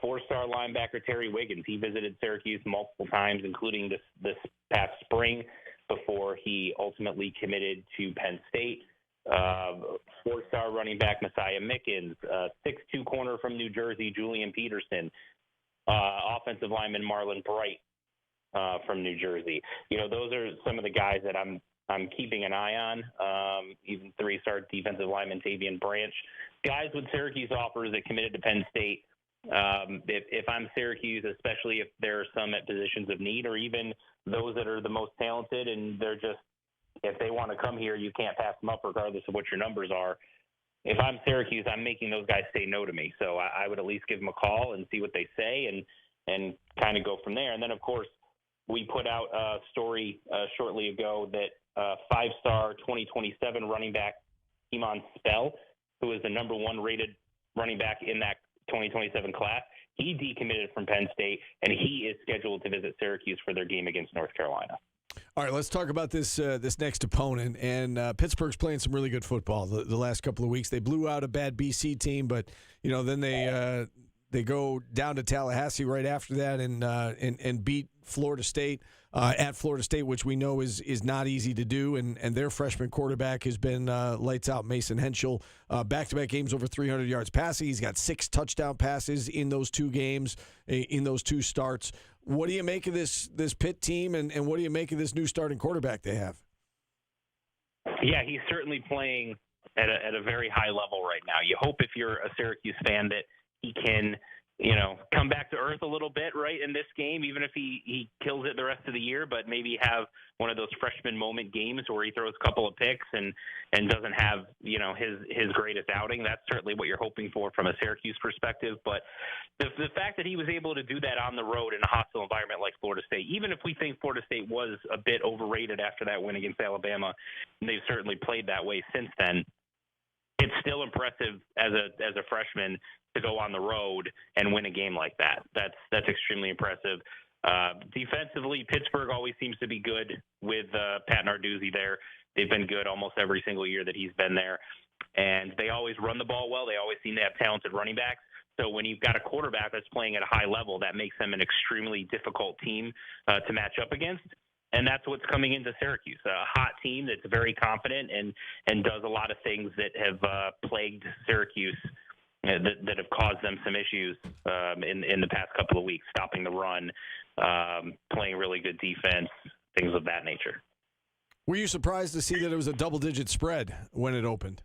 4-star linebacker Terry Wiggins. He visited Syracuse multiple times, including this past spring before he ultimately committed to Penn State. 4-star running back Messiah Mickens, 6'2" corner from New Jersey Julian Peterson, offensive lineman Marlon Bright from New Jersey. Those are some of the guys that I'm keeping an eye on. Even 3-star defensive lineman Tavian Branch, guys with Syracuse offers that committed to Penn State. If I'm Syracuse, especially if there are some at positions of need, or even those that are the most talented, and they're just, if they want to come here, you can't pass them up regardless of what your numbers are. If I'm Syracuse, I'm making those guys say no to me. So I would at least give them a call and see what they say, and kind of go from there. And then, of course, we put out a story shortly ago that 5-star 2027 running back Iman Spell, who is the number 1 rated running back in that 2027 class, he decommitted from Penn State, and he is scheduled to visit Syracuse for their game against North Carolina. All right, let's talk about this next opponent. And Pittsburgh's playing some really good football the last couple of weeks. They blew out a bad BC team, but then they go down to Tallahassee right after that and beat Florida State at Florida State, which we know is not easy to do. And their freshman quarterback has been lights out, Mason Henschel. Back-to-back games over 300 yards passing. He's got 6 touchdown passes in those 2 games, in those 2 starts. What do you make of this Pitt team, and what do you make of this new starting quarterback they have? Yeah, he's certainly playing at a very high level right now. You hope, if you're a Syracuse fan, that he can come back to earth a little bit, right, in this game, even if he kills it the rest of the year, but maybe have one of those freshman moment games where he throws a couple of picks and doesn't have, his greatest outing. That's certainly what you're hoping for from a Syracuse perspective. But the fact that he was able to do that on the road in a hostile environment like Florida State, even if we think Florida State was a bit overrated after that win against Alabama, and they've certainly played that way since then, it's still impressive as a freshman to go on the road and win a game like that. That's extremely impressive. Defensively, Pittsburgh always seems to be good with Pat Narduzzi there. They've been good almost every single year that he's been there. And they always run the ball well. They always seem to have talented running backs. So when you've got a quarterback that's playing at a high level, that makes them an extremely difficult team to match up against. And that's what's coming into Syracuse, a hot team that's very confident and does a lot of things that have plagued Syracuse, that have caused them some issues in the past couple of weeks, stopping the run, playing really good defense, things of that nature. Were you surprised to see that it was a double-digit spread when it opened?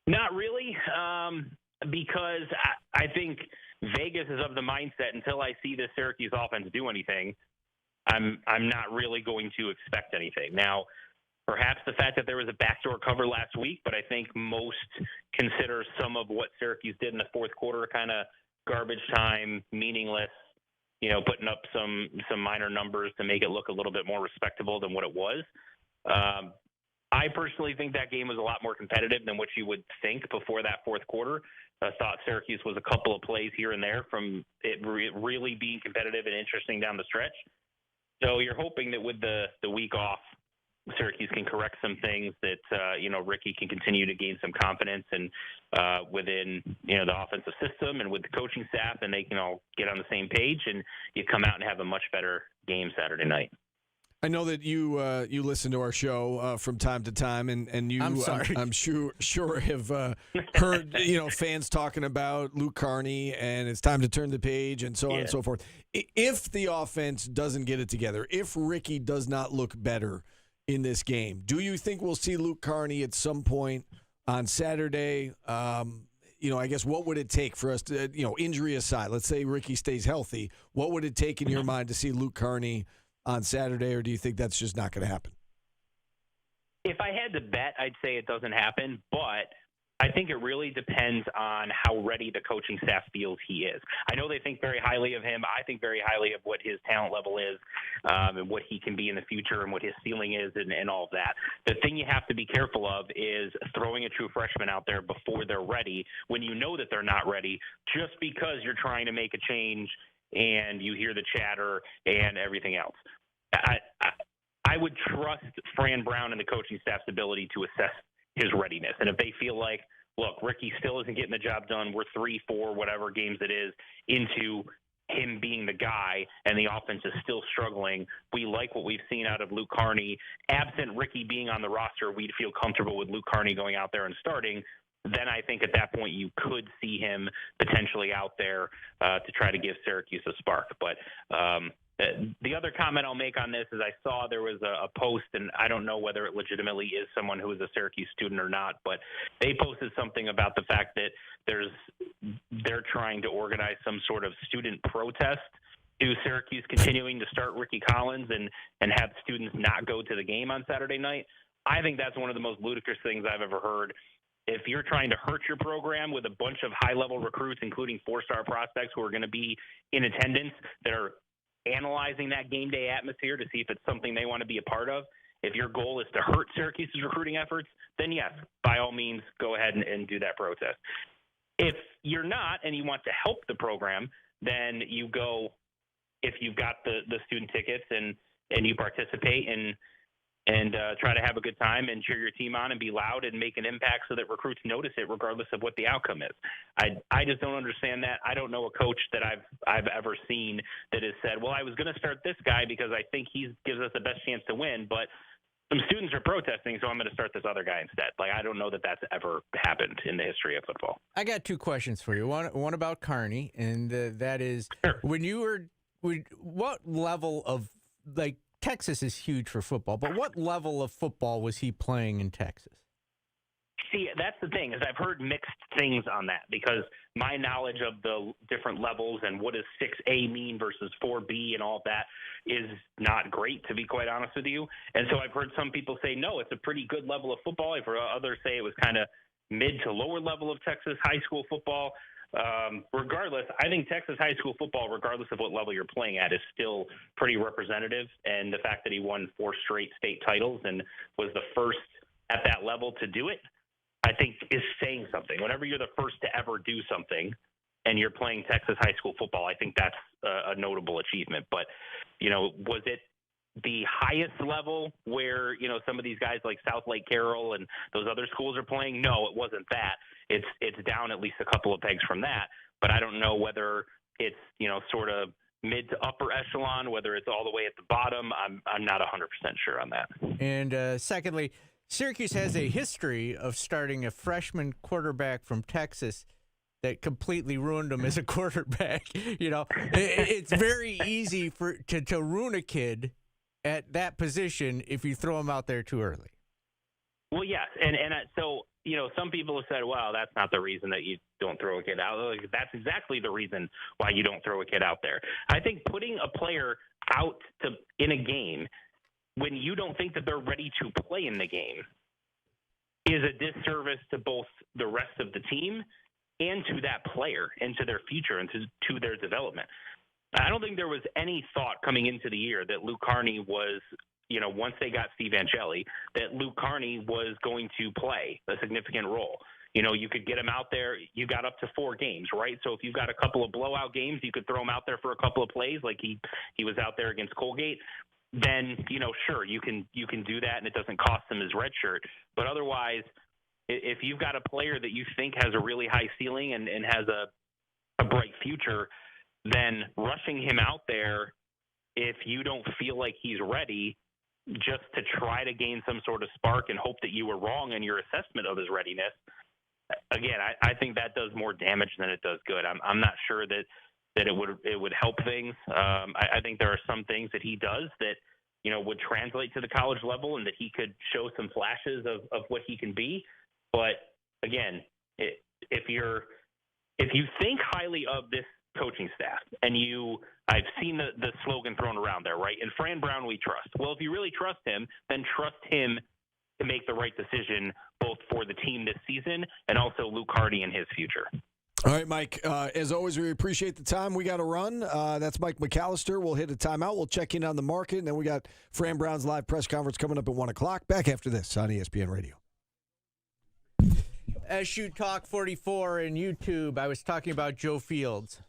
Not really, because I think Vegas is of the mindset, until I see the Syracuse offense do anything, I'm not really going to expect anything. Now, perhaps the fact that there was a backdoor cover last week, but I think most consider some of what Syracuse did in the fourth quarter kind of garbage time, meaningless, putting up some minor numbers to make it look a little bit more respectable than what it was. I personally think that game was a lot more competitive than what you would think before that fourth quarter. I thought Syracuse was a couple of plays here and there from it really being competitive and interesting down the stretch. So you're hoping that with the week off, Syracuse can correct some things, that Ricky can continue to gain some confidence and within the offensive system and with the coaching staff, and they can all get on the same page, and you come out and have a much better game Saturday night. I know that you listen to our show from time to time, and you, I'm sure have heard fans talking about Luke Carney, and it's time to turn the page, and so on and so forth. If the offense doesn't get it together, if Ricky does not look better in this game, do you think we'll see Luke Carney at some point on Saturday? I guess what would it take for us to, injury aside, let's say Ricky stays healthy, what would it take in your mind to see Luke Carney on Saturday, or do you think that's just not going to happen? If I had to bet, I'd say it doesn't happen, but I think it really depends on how ready the coaching staff feels he is. I know they think very highly of him. I think very highly of what his talent level is, and what he can be in the future and what his ceiling is and all of that. The thing you have to be careful of is throwing a true freshman out there before they're ready when you know that they're not ready just because you're trying to make a change and you hear the chatter and everything else. I would trust Fran Brown and the coaching staff's ability to assess his readiness. And if they feel like, look, Ricky still isn't getting the job done, we're 3, 4, whatever games it is, into him being the guy and the offense is still struggling, we like what we've seen out of Luke Carney. Absent Ricky being on the roster, we'd feel comfortable with Luke Carney going out there and starting. Then I think at that point you could see him potentially out there to try to give Syracuse a spark. But the other comment I'll make on this is I saw there was a post, and I don't know whether it legitimately is someone who is a Syracuse student or not, but they posted something about the fact that they're trying to organize some sort of student protest to Syracuse continuing to start Ricky Collins and have students not go to the game on Saturday night. I think that's one of the most ludicrous things I've ever heard. If you're trying to hurt your program with a bunch of high-level recruits, including 4-star prospects who are going to be in attendance, that are analyzing that game day atmosphere to see if it's something they want to be a part of, if your goal is to hurt Syracuse's recruiting efforts, then yes, by all means, go ahead and do that protest. If you're not and you want to help the program, then you go, if you've got the student tickets and you participate and try to have a good time and cheer your team on and be loud and make an impact so that recruits notice it regardless of what the outcome is. I just don't understand that. I don't know a coach that I've ever seen that has said, well, I was going to start this guy because I think he gives us the best chance to win, but some students are protesting, so I'm going to start this other guy instead. Like, I don't know that that's ever happened in the history of football. I got 2 questions for you. One about Carney, and that is, what level of, like, Texas is huge for football, but what level of football was he playing in Texas? See, that's the thing, is I've heard mixed things on that because my knowledge of the different levels and what does 6A mean versus 4B and all of that is not great, to be quite honest with you. And so I've heard some people say, no, it's a pretty good level of football. I've heard others say it was kind of mid to lower level of Texas high school football. Regardless, I think Texas high school football, regardless of what level you're playing at, is still pretty representative. And the fact that he won 4 straight state titles and was the first at that level to do it, I think is saying something. Whenever you're the first to ever do something and you're playing Texas high school football, I think that's a notable achievement. But, was it the highest level where, some of these guys like South Lake Carroll and those other schools are playing? No, it wasn't that. It's down at least a couple of pegs from that. But I don't know whether it's, sort of mid to upper echelon, whether it's all the way at the bottom. I'm not 100% sure on that. And secondly, Syracuse has a history of starting a freshman quarterback from Texas that completely ruined him as a quarterback. It's very easy to ruin a kid at that position if you throw him out there too early. Well, yes, and so some people have said, well, that's not the reason that you don't throw a kid out. Like, that's exactly the reason why you don't throw a kid out there. I think putting a player out in a game when you don't think that they're ready to play in the game is a disservice to both the rest of the team and to that player and to their future and to their development. I don't think there was any thought coming into the year that Luke Carney was, once they got Steve Angeli, that Luke Carney was going to play a significant role. You could get him out there. You got up to 4 games, right? So if you've got a couple of blowout games, you could throw him out there for a couple of plays like he was out there against Colgate. Then, sure, you can do that and it doesn't cost him his red shirt. But otherwise, if you've got a player that you think has a really high ceiling and has a bright future, then rushing him out there if you don't feel like he's ready just to try to gain some sort of spark and hope that you were wrong in your assessment of his readiness, again, I think that does more damage than it does good. I'm not sure that it would help things. I think there are some things that he does that, would translate to the college level and that he could show some flashes of what he can be. But again, if you think highly of this coaching staff and I've seen the slogan thrown around there, right? And Fran Brown, we trust. Well, if you really trust him, then trust him to make the right decision both for the team this season and also Luke Hardy and his future. All right, Mike. As always, we appreciate the time. We got to run. That's Mike McAllister. We'll hit a timeout. We'll check in on the market, and then we got Fran Brown's live press conference coming up at 1 o'clock. Back after this on ESPN Radio. SU Talk 44 and YouTube, I was talking about Joe Fields.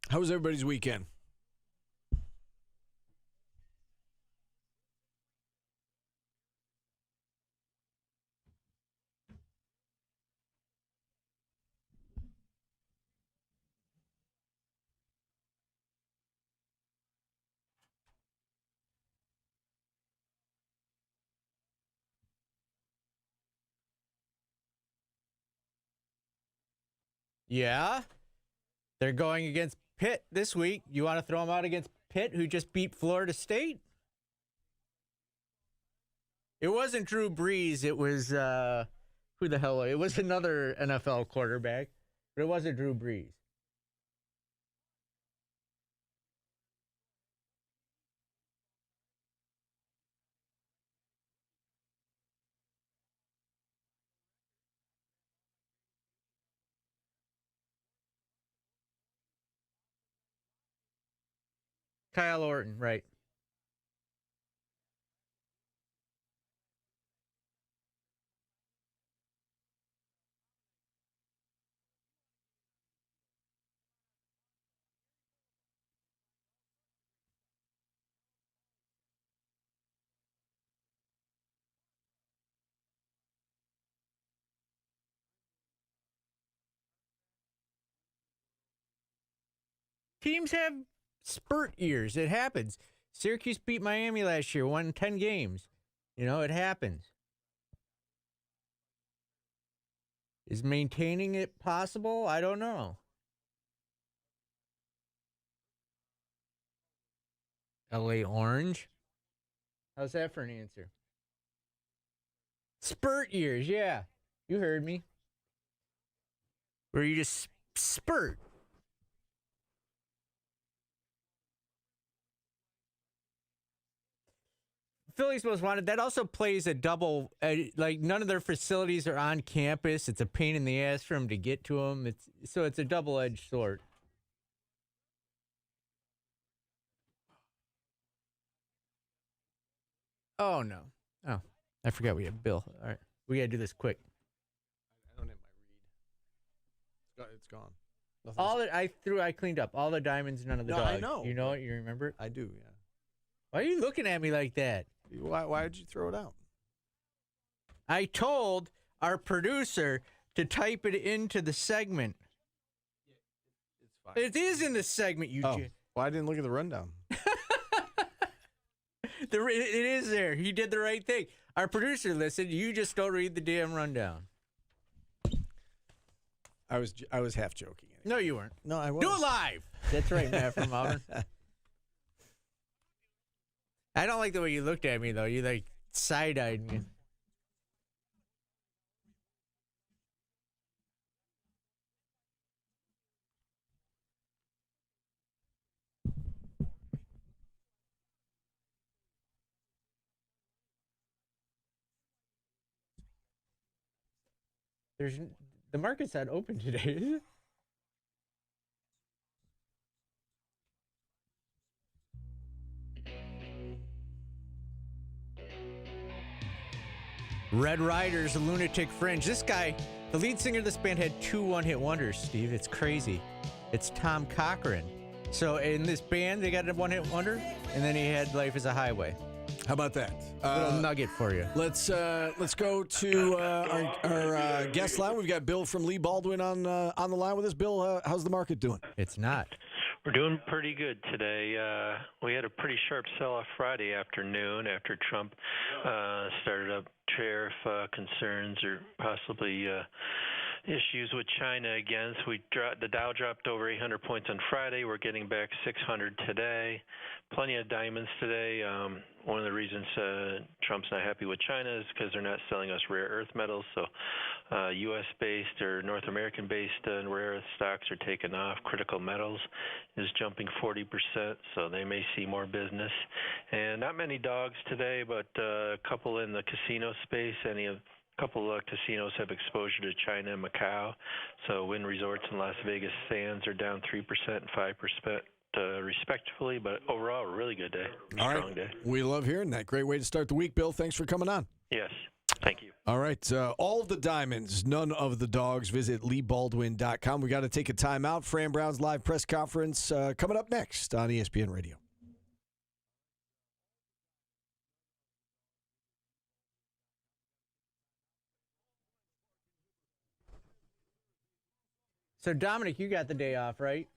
How was everybody's weekend? Yeah. They're going against Pitt this week. You want to throw them out against Pitt, who just beat Florida State? It wasn't Drew Brees. It was, who the hell? It was another NFL quarterback, but it wasn't Drew Brees. Kyle Orton, right. Teams have spurt years. It happens. Syracuse beat Miami last year, won 10 games. You know, it happens. Is maintaining it possible? I don't know. LA Orange? How's that for an answer? Spurt years, yeah. You heard me. Where you just spurt. Phillies most wanted. That also plays a double. Like none of their facilities are on campus. It's a pain in the ass for them to get to them. It's a double-edged sword. Oh no! Oh, I forgot we have Bill. All right, we gotta do this quick. I don't have my read. It's gone. All that I cleaned up all the diamonds, none of the dogs. I know. You know it. You remember it? I do. Yeah. Why are you looking at me like that? Why did you throw it out? I told our producer to type it into the segment. It's fine. It is in the segment, you. Well, I didn't look at the rundown. It is there. He did the right thing. Our producer listened. You just don't read the damn rundown. I was half joking. No, you weren't. No, I was. Do it live. That's right, Matt from Auburn. I don't like the way you looked at me, though. You, like, side-eyed me. The market's not open today. Red Riders, Lunatic Fringe. This guy, the lead singer of this band, had 2 one-hit wonders, Steve. It's crazy. It's Tom Cochran. So in this band, they got a one-hit wonder, and then he had Life is a Highway. How about that? Little nugget for you. Let's go to our guest line. We've got Bill from Lee Baldwin on the line with us. Bill, how's the market doing? It's not. We're doing pretty good today. We had a pretty sharp sell-off Friday afternoon after Trump started up tariff concerns or possibly issues with China again. So the Dow dropped over 800 points on Friday. We're getting back 600 today. Plenty of diamonds today. One of the reasons Trump's not happy with China is because they're not selling us rare earth metals. So U.S.-based or North American-based rare earth stocks are taking off. Critical metals is jumping 40%, so they may see more business. And not many dogs today, but a couple in the casino space. A couple of casinos have exposure to China and Macau. So Wynn Resorts and Las Vegas Sands are down 3% and 5%. Respectively, but overall, a really good day. Strong day. We love hearing that. Great way to start the week, Bill. Thanks for coming on. Yes. Thank you. All right. All of the diamonds, none of the dogs. Visit LeeBaldwin.com. We got to take a timeout. Fran Brown's live press conference coming up next on ESPN Radio. So, Dominic, you got the day off, right?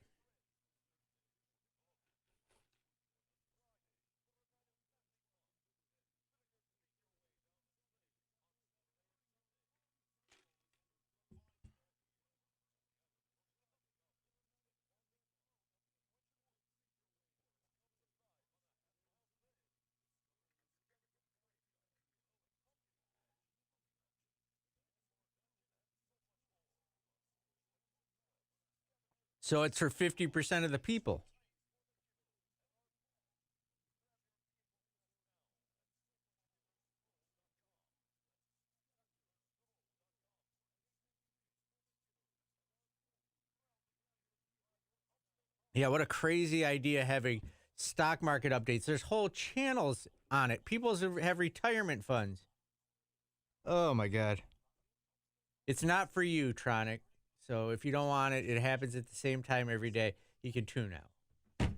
So it's for 50% of the people. Yeah, what a crazy idea having stock market updates. There's whole channels on it. People have retirement funds. Oh, my God. It's not for you, Tronic. So if you don't want it, it happens at the same time every day. You can tune out. Can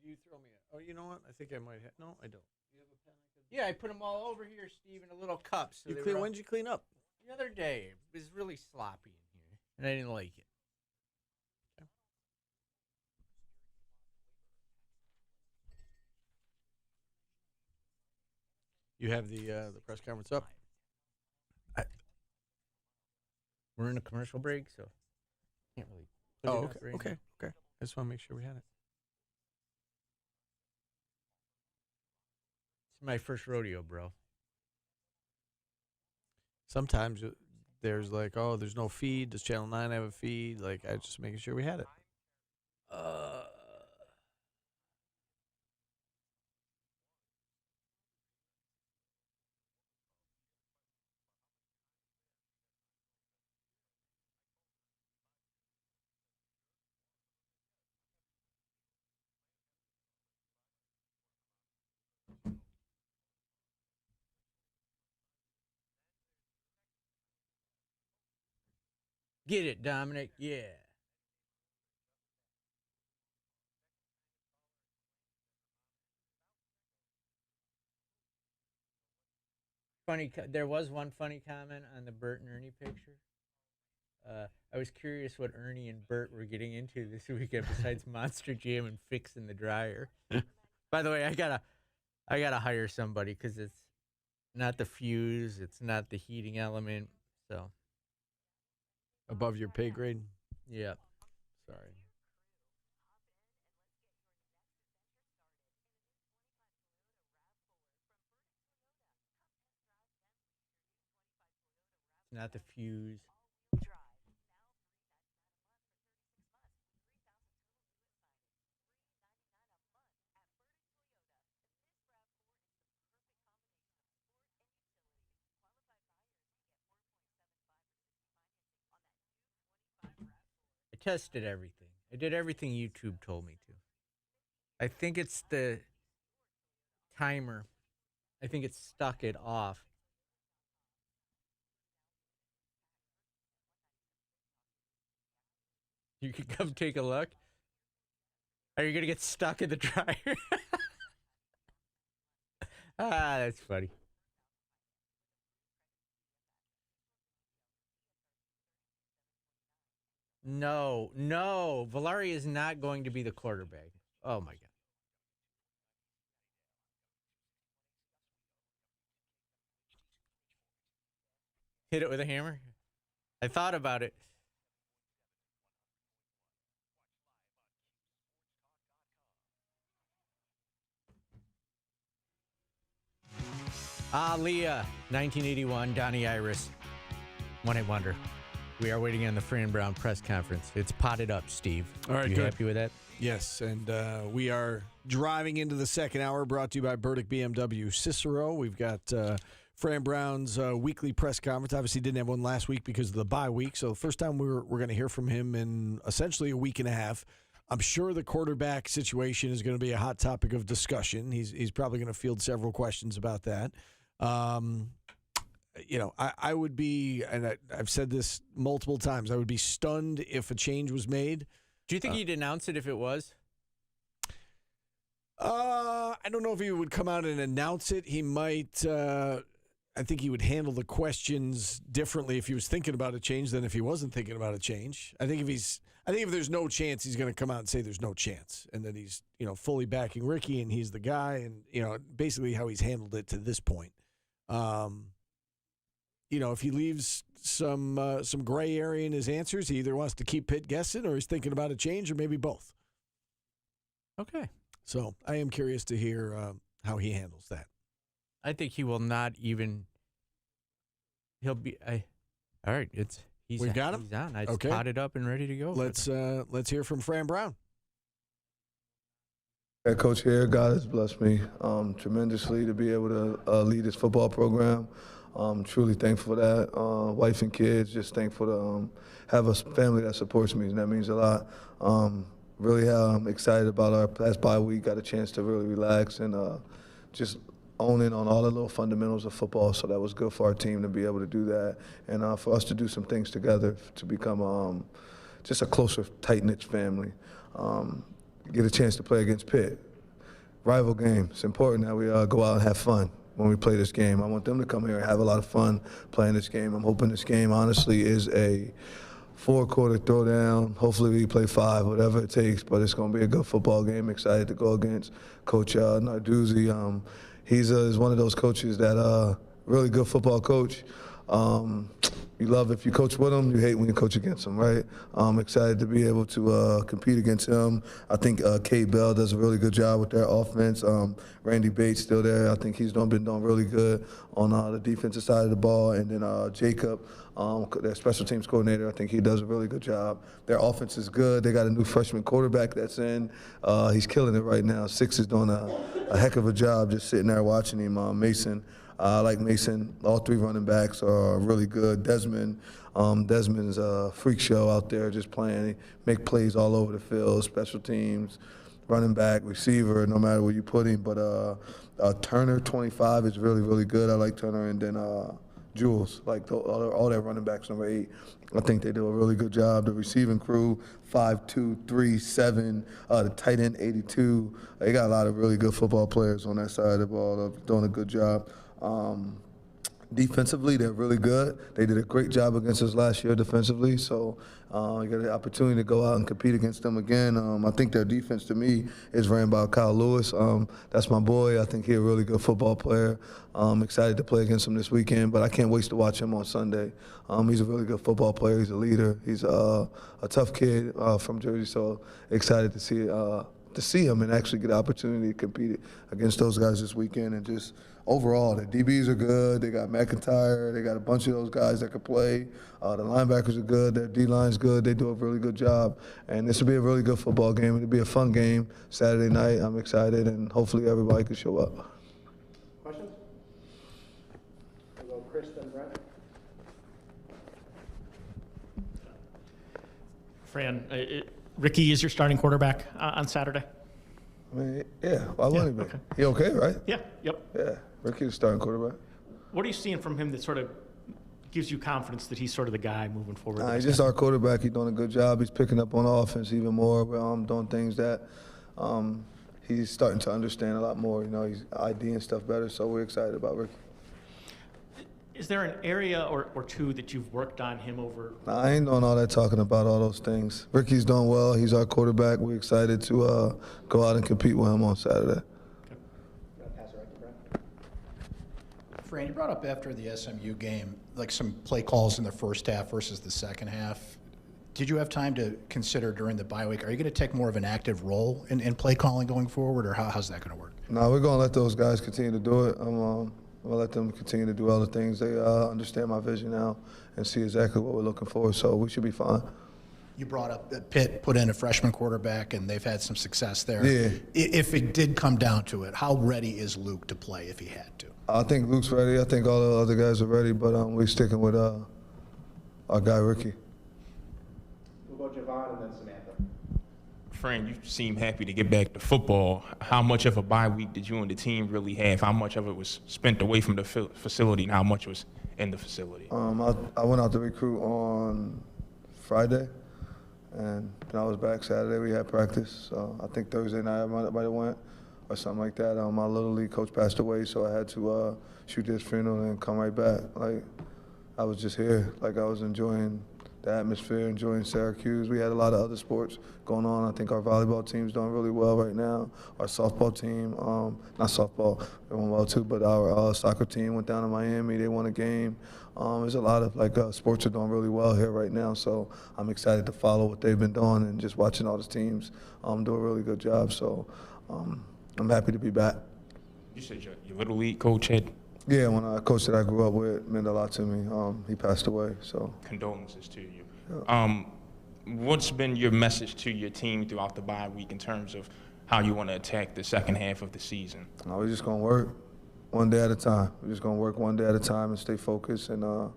you throw me a... Oh, you know what? I think I might have... No, I don't. You have a pen I could... Yeah, I put them all over here, Steve, in a little cup. So When did you clean up? The other day. It was really sloppy in here, and I didn't like it. Okay. You have the press conference up? We're in a commercial break, so can't really put it up right now. Okay. I just want to make sure we had it. It's my first rodeo, bro. Sometimes there's like, oh, there's no feed. Does Channel 9 have a feed? Like, I was just making sure we had it. Get it, Dominic. Yeah. Funny. There was one funny comment on the Bert and Ernie picture. I was curious what Ernie and Bert were getting into this weekend besides Monster Jam and fixing the dryer. By the way, I gotta hire somebody because it's not the fuse, it's not the heating element. So above your pay grade? Yeah. Sorry. It's not the fuse. I tested everything. I did everything YouTube told me to. I think it's the timer. I think it stuck it off. You can come take a look. Are you going to get stuck in the dryer? That's funny. No. Valari is not going to be the quarterback. Oh, my God. Hit it with a hammer? I thought about it. Leah, 1981, Donnie Iris, One Hit Wonder. We are waiting on the Fran Brown press conference. It's potted up, Steve. All right, you good. Happy with that? Yes, and we are driving into the second hour, brought to you by Burdick BMW Cicero. We've got Fran Brown's weekly press conference. Obviously didn't have one last week because of the bye week, so the first time we're going to hear from him in essentially a week and a half. I'm sure the quarterback situation is going to be a hot topic of discussion. He's probably going to field several questions about that. I would be, and I've said this multiple times, I would be stunned if a change was made. Do you think he'd announce it if it was? I don't know if he would come out and announce it. He might. I think he would handle the questions differently if he was thinking about a change than if he wasn't thinking about a change. I think if there's no chance, he's going to come out and say there's no chance, and that he's fully backing Ricky and he's the guy, and basically how he's handled it to this point. If he leaves some gray area in his answers, he either wants to keep Pitt guessing or he's thinking about a change or maybe both. Okay. So I am curious to hear how he handles that. I think he will not even. He'll be. All right. We've got him. He's on. It's okay. potted up and ready to go. Let's hear from Fran Brown. Head coach here, God has blessed me tremendously to be able to lead this football program. Truly thankful for that. Wife and kids, just thankful to have a family that supports me, and that means a lot. Really excited about our past bye week. Got a chance to really relax and just own in on all the little fundamentals of football, so that was good for our team to be able to do that, and for us to do some things together to become just a closer, tight-knit family. Get a chance to play against Pitt. Rival game. It's important that we go out and have fun when we play this game. I want them to come here and have a lot of fun playing this game. I'm hoping this game, honestly, is a 4-quarter throwdown. Hopefully we play 5, whatever it takes, but it's going to be a good football game. Excited to go against Coach Narduzzi. He's one of those coaches that really good football coach. You love if you coach with him, you hate when you coach against him, right? I'm excited to be able to compete against him. I think Cade Bell does a really good job with their offense. Randy Bates still there. I think he's been doing really good on the defensive side of the ball. And then Jacob, their special teams coordinator, I think he does a really good job. Their offense is good. They got a new freshman quarterback that's in. He's killing it right now. Six is doing a heck of a job just sitting there watching him. Mason. I like Mason. All 3 running backs are really good. Desmond's a freak show out there just playing. He make plays all over the field, special teams, running back, receiver, no matter where you put him. But Turner, 25, is really, really good. I like Turner. And then Jules, like all their running backs, number 8. I think they do a really good job. The receiving crew, 5'2", 3'7", the tight end, 82. They got a lot of really good football players on that side of the ball. They're doing a good job. Defensively, they're really good. They did a great job against us last year defensively, so you got the opportunity to go out and compete against them again. I think their defense, to me, is ran by Kyle Lewis. That's my boy. I think he's a really good football player. I'm excited to play against him this weekend, but I can't wait to watch him on Sunday. He's a really good football player. He's a leader. He's a tough kid from Jersey, so excited to see him and actually get the opportunity to compete against those guys this weekend. And just overall, the DBs are good. They got McIntyre. They got a bunch of those guys that can play. The linebackers are good. Their D-line's good. They do a really good job. And this will be a really good football game. It'll be a fun game Saturday night. I'm excited, and hopefully everybody can show up. Questions? We'll go Chris, then Brett. Fran, Ricky is your starting quarterback on Saturday? I mean, yeah, why wouldn't he be? Okay. He okay, right? Yeah, yep. Yeah, Ricky's starting quarterback. What are you seeing from him that sort of gives you confidence that he's sort of the guy moving forward? He's just our quarterback. He's doing a good job. He's picking up on offense even more. Doing things that he's starting to understand a lot more. You know, he's IDing stuff better, so we're excited about Ricky. Is there an area or two that you've worked on him over? I ain't doing all that talking about all those things. Ricky's doing well. He's our quarterback. We're excited to go out and compete with him on Saturday. Fran, you brought up after the SMU game, like some play calls in the first half versus the second half. Did you have time to consider during the bye week, are you going to take more of an active role in play calling going forward, or how's that going to work? No, we're going to let those guys continue to do it. We'll let them continue to do all the things. They understand my vision now and see exactly what we're looking for, so we should be fine. You brought up that Pitt put in a freshman quarterback, and they've had some success there. Yeah. If it did come down to it, how ready is Luke to play if he had to? I think Luke's ready. I think all the other guys are ready, but we're sticking with our guy, Ricky. We'll go Javon and then Samantha. Fran, you seem happy to get back to football. How much of a bye week did you and the team really have? How much of it was spent away from the facility and how much was in the facility? I went out to recruit on Friday, and then I was back Saturday. We had practice. So I think Thursday night I might have went or something like that. My little league coach passed away, so I had to shoot his funeral and come right back. Like, I was just here. Like, I was enjoying the atmosphere, enjoying Syracuse. We had a lot of other sports going on. I think our volleyball team's doing really well right now. Our softball team, not softball, they went well too, but our soccer team went down to Miami. They won a game. There's a lot of sports are doing really well here right now, so I'm excited to follow what they've been doing and just watching all the teams do a really good job. So I'm happy to be back. You said your little league coach had? Yeah, when a coach that I grew up with meant a lot to me. He passed away, so. Condolences to you. Yeah. What's been your message to your team throughout the bye week in terms of how you want to attack the second half of the season? We're just going to work one day at a time. We're just going to work one day at a time and stay focused and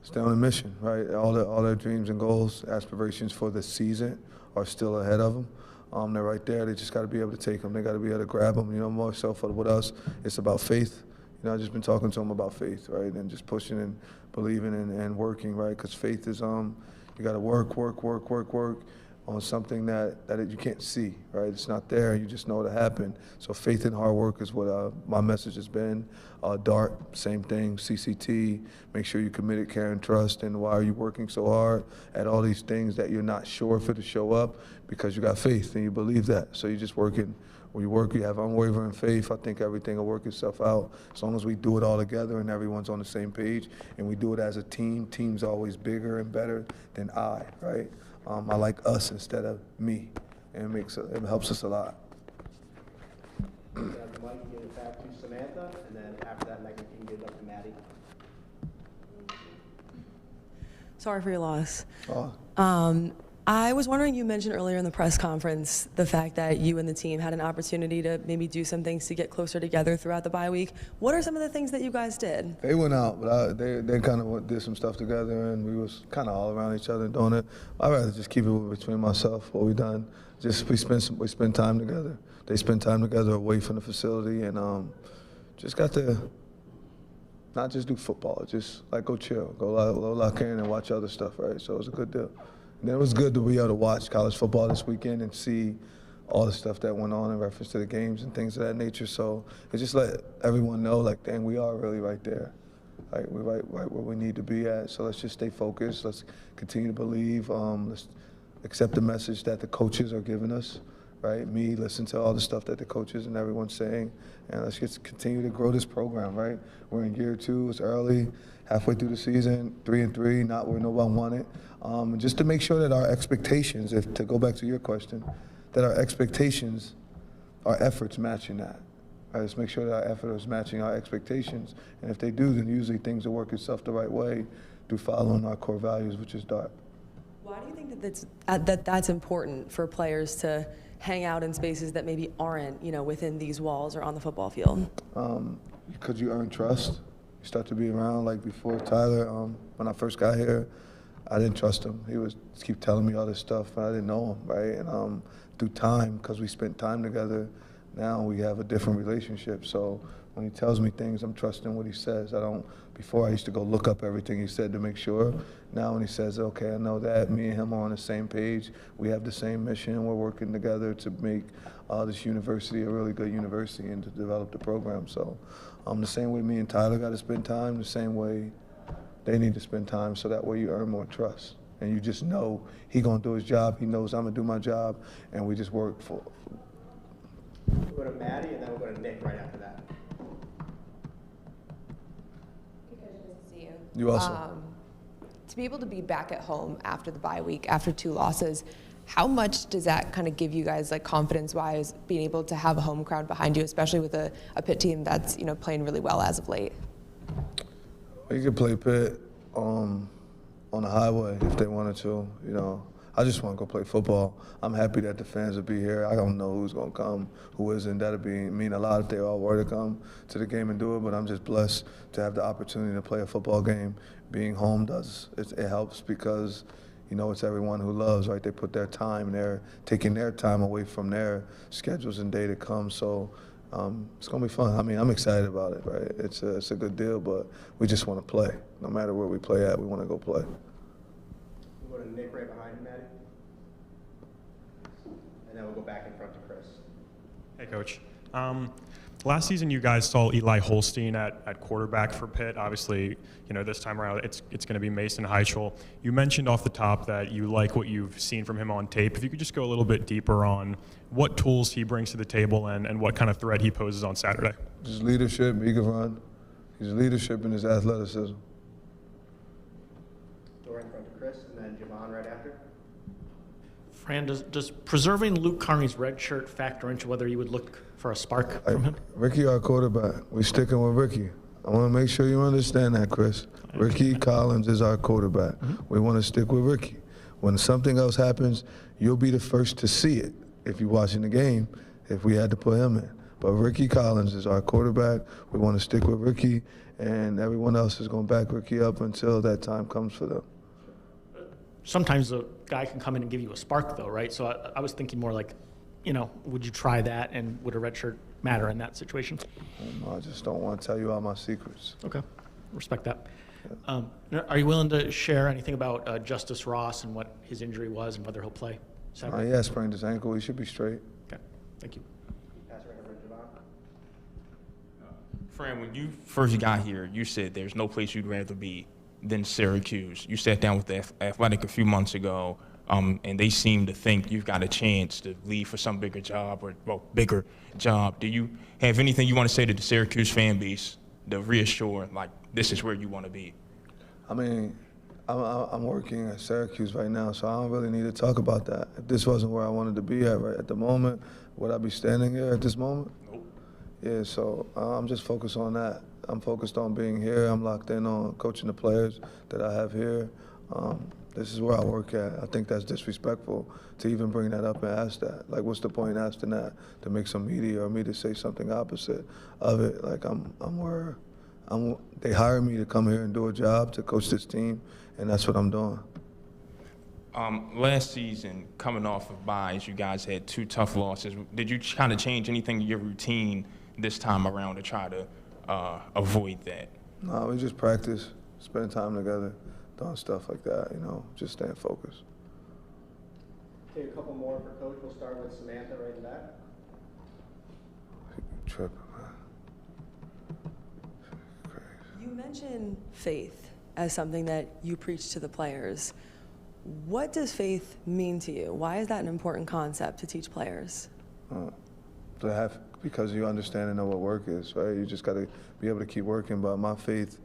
stay on a mission, right? All their dreams and goals, aspirations for the season are still ahead of them. They're right there. They just got to be able to take them. They got to be able to grab them. You know, more so with us, it's about faith. You know, I've just been talking to them about faith, right, and just pushing and believing and working, right, because faith is you got to work on something that you can't see, right? It's not there. You just know it'll happen. So faith and hard work is what my message has been. DART, same thing. CCT, make sure you're committed, care, and trust. And why are you working so hard at all these things that you're not sure if it'll show up? Because you got faith and you believe that. So you're just working. When you work, you have unwavering faith. I think everything will work itself out as long as we do it all together and everyone's on the same page and we do it as a team. Team's always bigger and better than I, right? I like us instead of me, and it helps us a lot. Mike, give it back to Samantha, and then after that, Megan can give it up to Maddie. Sorry for your loss. I was wondering, you mentioned earlier in the press conference the fact that you and the team had an opportunity to maybe do some things to get closer together throughout the bye week. What are some of the things that you guys did? They went out, but they kind of did some stuff together, and we was kind of all around each other doing it. I'd rather just keep it between myself, what we done. Just we spend time together. They spend time together away from the facility, and just got to not just do football, just like go chill, go lock in and watch other stuff, right? So it was a good deal. And then it was good to be able to watch college football this weekend and see all the stuff that went on in reference to the games and things of that nature. So it just let everyone know, like, dang, we are really right there. Like, we're right where we need to be at. So let's just stay focused. Let's continue to believe. Let's accept the message that the coaches are giving us, right? Me, listen to all the stuff that the coaches and everyone's saying. And let's just continue to grow this program, right? We're in year 2. It's early, halfway through the season, 3-3, not where no one wanted. Just to make sure that our expectations, to go back to your question, that our expectations, our efforts matching that. Right? Let's make sure that our effort is matching our expectations. And if they do, then usually things will work itself the right way through following our core values, which is DART. Why do you think that's important for players to hang out in spaces that maybe aren't, within these walls or on the football field? Because you earn trust. You start to be around, like before Tyler, when I first got here, I didn't trust him. He was keep telling me all this stuff, and I didn't know him, right? And through time, because we spent time together, now we have a different relationship. So when he tells me things, I'm trusting what he says. Before I used to go look up everything he said to make sure. Now when he says, okay, I know that, me and him are on the same page, we have the same mission, we're working together to make this university a really good university and to develop the program. So the same way me and Tyler got to spend time, the same way they need to spend time, so that way you earn more trust. And you just know he gonna do his job, he knows I'm gonna do my job, and we just work for. We'll go to Maddie, and then we'll go to Nick right after that. You also. To be able to be back at home after the bye week, after 2 losses, how much does that kind of give you guys, like, confidence-wise, being able to have a home crowd behind you, especially with a Pitt team that's, playing really well as of late? You could play Pitt on the highway if they wanted to, I just want to go play football. I'm happy that the fans will be here. I don't know who's going to come, who isn't. That'll mean a lot if they all were to come to the game and do it, but I'm just blessed to have the opportunity to play a football game. Being home it helps because, it's everyone who loves, right? They put their time there, taking their time away from their schedules and day to come. So it's going to be fun. I mean, I'm excited about it, right? It's a good deal, but we just want to play. No matter where we play at, we want to go play. We'll go to Nick right behind you, Maddie. And then we'll go back in front to Chris. Hey, Coach. Last season, you guys saw Eli Holstein at quarterback for Pitt. Obviously, this time around, it's going to be Mason Heichel. You mentioned off the top that you like what you've seen from him on tape. If you could just go a little bit deeper on what tools he brings to the table and what kind of threat he poses on Saturday. His leadership, he can run. His leadership and his athleticism. Go right in front to Chris, and then Javon right after. Fran, does preserving Luke Carney's red shirt factor into whether you would look for a spark from him? Ricky, our quarterback. We're sticking with Ricky. I want to make sure you understand that, Chris. Ricky Collins is our quarterback. We want to stick with Ricky. When something else happens, you'll be the first to see it if you're watching the game, if we had to put him in. But Ricky Collins is our quarterback. We want to stick with Ricky, and everyone else is going to back Ricky up until that time comes for them. Sometimes a guy can come in and give you a spark, though, right? So I was thinking more like, would you try that, and would a red shirt matter in that situation? No, I just don't want to tell you all my secrets. Okay, respect that. Are you willing to share anything about Justice Ross and what his injury was and whether he'll play Saturday? He has sprained his ankle. He should be straight. Okay, thank you. Pass right over to Javon. Fran, when you first got here, you said there's no place you'd rather be than Syracuse. You sat down with the Athletic a few months ago, and they seem to think you've got a chance to leave for some bigger job bigger job. Do you have anything you want to say to the Syracuse fan base to reassure, like, this is where you want to be? I mean, I'm working at Syracuse right now, so I don't really need to talk about that. If this wasn't where I wanted to be at right at the moment, would I be standing here at this moment? Nope. Yeah, so I'm just focused on that. I'm focused on being here. I'm locked in on coaching the players that I have here. This is where I work at. I think that's disrespectful to even bring that up and ask that. Like, what's the point in asking that to make some media or me to say something opposite of it? Like, they hired me to come here and do a job to coach this team, and that's what I'm doing. Last season, coming off of byes, you guys had 2 tough losses. Did you kind of change anything in your routine this time around to try to avoid that? No, we just practice, spend time together, doing stuff like that, just staying focused. Take a couple more for Coach. We'll start with Samantha right in the back. Tripping, man. You mentioned faith as something that you preach to the players. What does faith mean to you? Why is that an important concept to teach players? Because you understand and know what work is, right? You just got to be able to keep working. But my faith,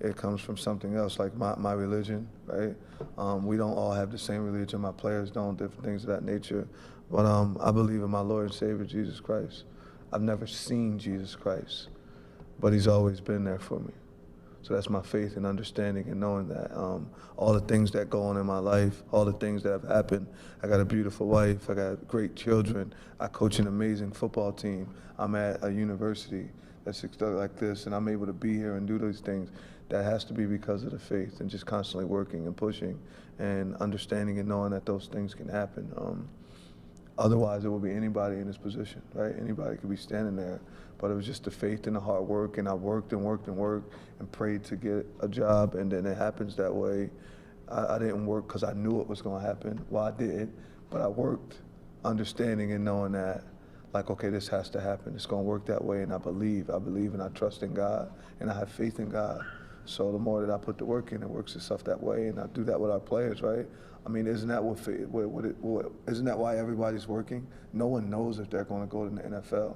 it comes from something else, like my religion, right? We don't all have the same religion. My players don't, different things of that nature. But I believe in my Lord and Savior, Jesus Christ. I've never seen Jesus Christ, but he's always been there for me. So that's my faith and understanding and knowing that all the things that go on in my life, all the things that have happened. I got a beautiful wife. I got great children. I coach an amazing football team. I'm at a university that's like this, and I'm able to be here and do these things. that has to be because of the faith and just constantly working and pushing and understanding and knowing that those things can happen. Otherwise, it would be anybody in this position, right? Anybody could be standing there. But it was just the faith and the hard work, and I worked and worked and worked and prayed to get a job, and then it happens that way. I didn't work because I knew it was going to happen. Well, I did, but I worked understanding and knowing that, like, okay, this has to happen. It's going to work that way, and I believe and I trust in God, and I have faith in God. So the more that I put the work in, it works itself that way, and I do that with our players, right? I mean, isn't that isn't that why everybody's working? No one knows if they're going to go to the NFL.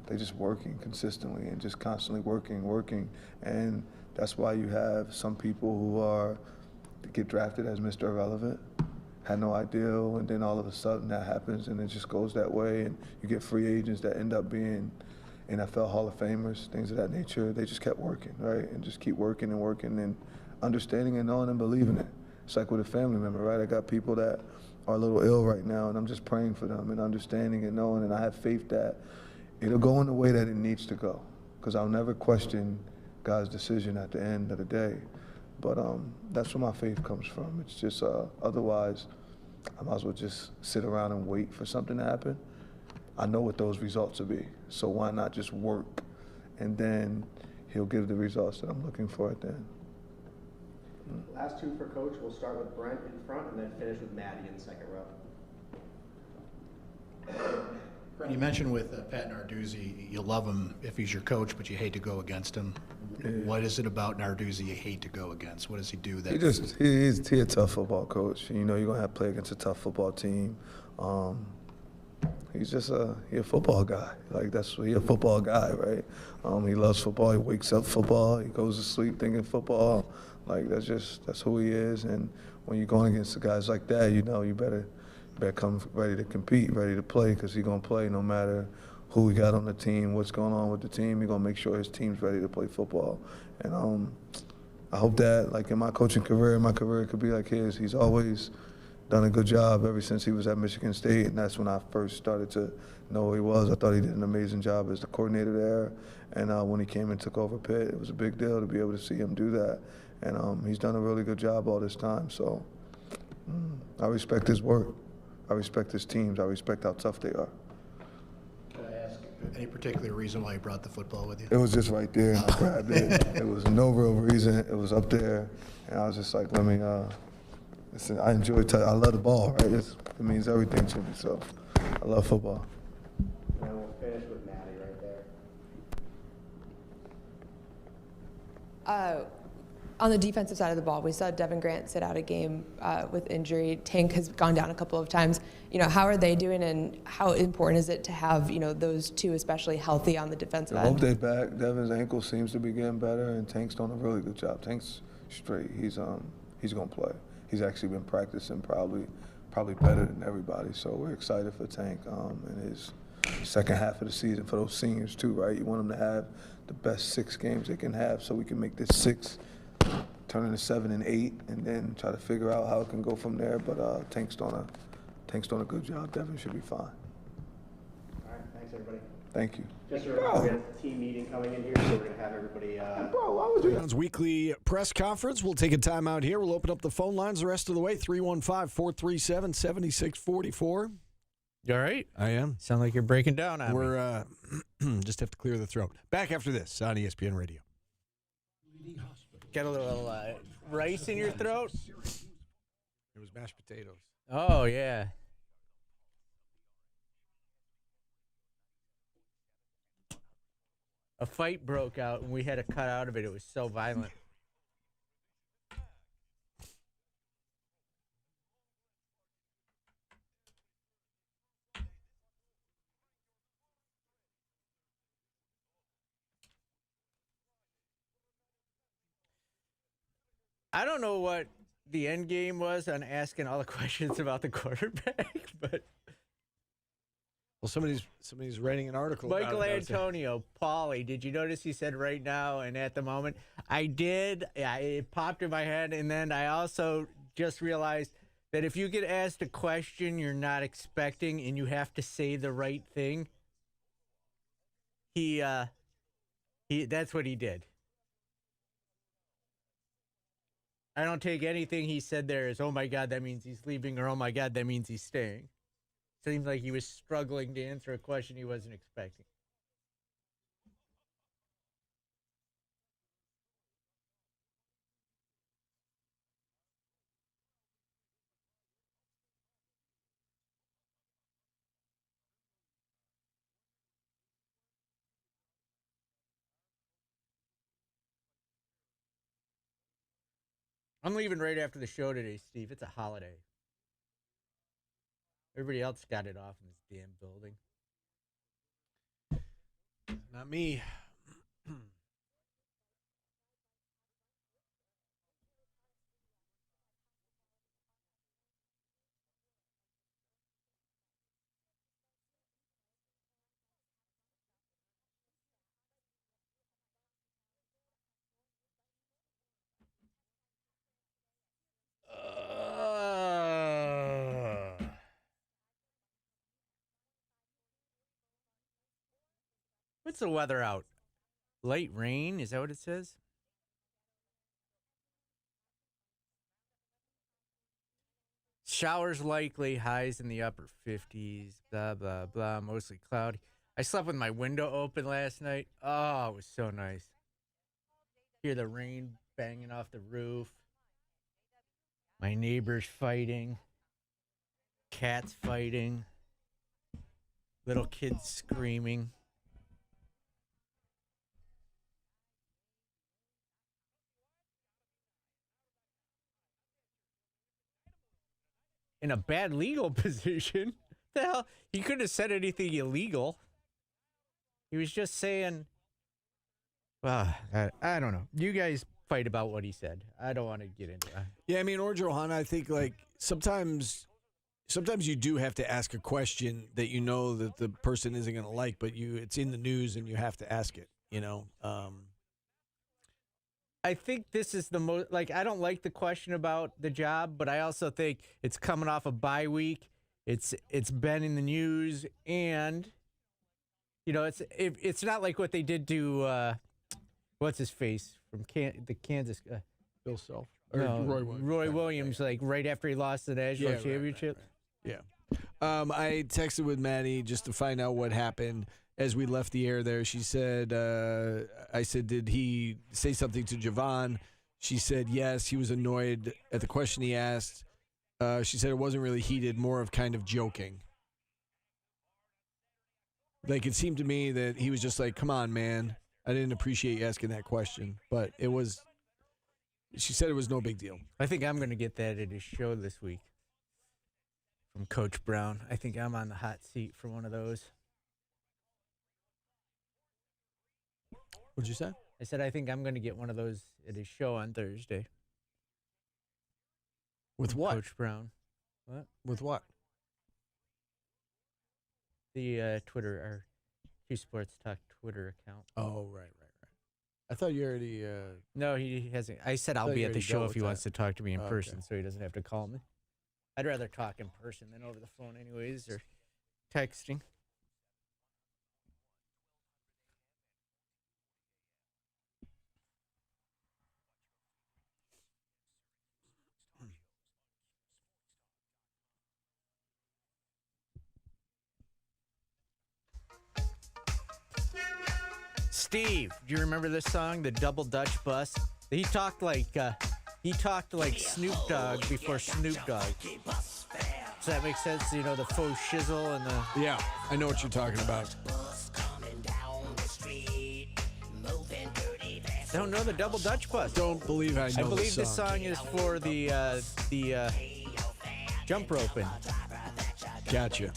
They're just working consistently and just constantly working. And that's why you have some people who get drafted as Mr. Irrelevant, had no idea, and then all of a sudden that happens and it just goes that way, and you get free agents that end up being NFL Hall of Famers, things of that nature. They just kept working, right? And just keep working and understanding and knowing and believing it. It's like with a family member, right? I got people that are a little ill right now, and I'm just praying for them and understanding and knowing, and I have faith that it'll go in the way that it needs to go, because I'll never question God's decision at the end of the day. But that's where my faith comes from. It's just otherwise, I might as well just sit around and wait for something to happen. I know what those results will be, so why not just work, and then He'll give the results that I'm looking for at the end. Last two for Coach. We'll start with Brent in front and then finish with Maddie in the second row. You mentioned with Pat Narduzzi, you love him if he's your coach, but you hate to go against him. Yeah. What is it about Narduzzi you hate to go against? What does he do that? He's a tough football coach. You know, you're gonna have to play against a tough football team. He's just a football guy. Like he's a football guy, right? He loves football. He wakes up football. He goes to sleep thinking football. Like that's who he is. And when you're going against the guys like that, you know you better come ready to compete, ready to play, because he's going to play no matter who we got on the team, what's going on with the team. He's going to make sure his team's ready to play football. And I hope that, like in my coaching career, my career could be like his. He's always done a good job ever since he was at Michigan State, and that's when I first started to know who he was. I thought he did an amazing job as the coordinator there. And when he came and took over Pitt, it was a big deal to be able to see him do that. And he's done a really good job all this time. So I respect his work. I respect his teams. I respect how tough they are. Can I ask any particular reason why you brought the football with you? It was just right there, and I grabbed it. It was no real reason. It was up there, and I was just like, let me, listen, I enjoy I love the ball, right? It means everything to me, so I love football. And then we'll finish with Maddie right there. On the defensive side of the ball, we saw Devin Grant sit out a game with injury. Tank has gone down a couple of times. You know, how are they doing, and how important is it to have, you know, those two especially healthy on the defensive end? I hope they're back. Devin's ankle seems to be getting better, and Tank's doing a really good job. Tank's straight. He's gonna play. He's actually been practicing probably better than everybody. So we're excited for Tank in his second half of the season, for those seniors too, right? You want them to have the best 6 games they can have, so we can make this 6 turn into 7 and 8, and then try to figure out how it can go from there. But Tank's doing a good job. Devin should be fine. All right, thanks everybody. Thank you. Just a reminder, we have a team meeting coming in here, so we're going to have everybody. Brown's weekly press conference. We'll take a time out here. We'll open up the phone lines the rest of the way. 315-437-7644. You all right? I am. Sound like you're breaking down on me. We're just have to clear the throat. Back after this on ESPN Radio. Got a little rice in your throat? It was mashed potatoes. Oh, yeah. A fight broke out, and we had to cut out of it. It was so violent. I don't know what the end game was on asking all the questions about the quarterback, but well, somebody's writing an article. Michael Antonio, Paulie, did you notice he said right now and at the moment? I did. Yeah, it popped in my head, and then I also just realized that if you get asked a question you're not expecting and you have to say the right thing, he that's what he did. I don't take anything he said there as, oh my God, that means he's leaving, or oh my God, that means he's staying. Seems like he was struggling to answer a question he wasn't expecting. I'm leaving right after the show today, Steve. It's a holiday. Everybody else got it off in this damn building. Not me. What's the weather out? Light rain? Is that what it says? Showers likely, highs in the upper 50s, blah, blah, blah, mostly cloudy. I slept with my window open last night. Oh, it was so nice. Hear the rain banging off the roof. My neighbors fighting. Cats fighting. Little kids screaming. In a bad legal position. The hell? He couldn't have said anything illegal. He was just saying, well, I don't know. You guys fight about what he said. I don't want to get into that. Yeah, I mean, Orjo Hana, I think like sometimes you do have to ask a question that you know that the person isn't going to like, but it's in the news and you have to ask it, you know. I think this is the most, like, I don't like the question about the job, but I also think it's coming off a bye week. It's been in the news, and, you know, it's not like what they did to, what's his face from the Kansas, Bill Self. Or no, Roy Williams, like right after he lost the national championship. Right. Yeah. I texted with Maddie just to find out what happened. As we left the air there, she said, I said, did he say something to Javon? She said, yes, he was annoyed at the question he asked. She said it wasn't really heated, more of kind of joking. Like, it seemed to me that he was just like, come on, man. I didn't appreciate you asking that question. But it was, she said it was no big deal. I think I'm going to get that at his show this week from Coach Brown. I think I'm on the hot seat for one of those. What'd you say? I said I think I'm going to get one of those at his show on Thursday. With what? Coach Brown. What? With what? The Twitter, our Q Sports Talk Twitter account. Oh, right. I thought you already... No, he hasn't. I said I'll be at the show if he wants to talk to me in person, so he doesn't have to call me. I'd rather talk in person than over the phone anyways, or texting. Steve, do you remember this song, The Double Dutch Bus? He talked like Snoop Dogg before Snoop Dogg. Does that make sense? You know, the faux shizzle and the... Yeah, I know what you're talking about. Don't know the Double Dutch Bus. Don't believe I know I believe the this song is for the jump roping. Gotcha.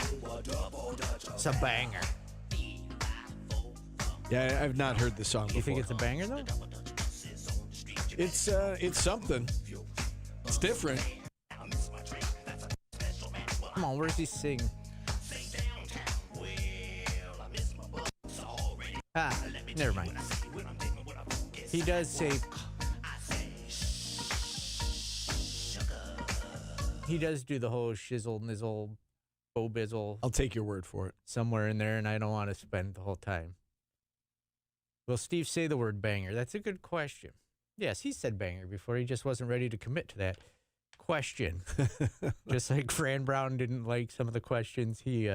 It's a banger. Yeah, I've not heard this song before. You think it's a banger, though? It's something. It's different. Come on, where's he singing? Ah, never mind. He does say... He does do the whole shizzle, nizzle, bo-bizzle. I'll take your word for it. Somewhere in there, and I don't want to spend the whole time. Will Steve say the word banger? That's a good question. Yes, he said banger before. He just wasn't ready to commit to that question. Just like Fran Brown didn't like some of the questions he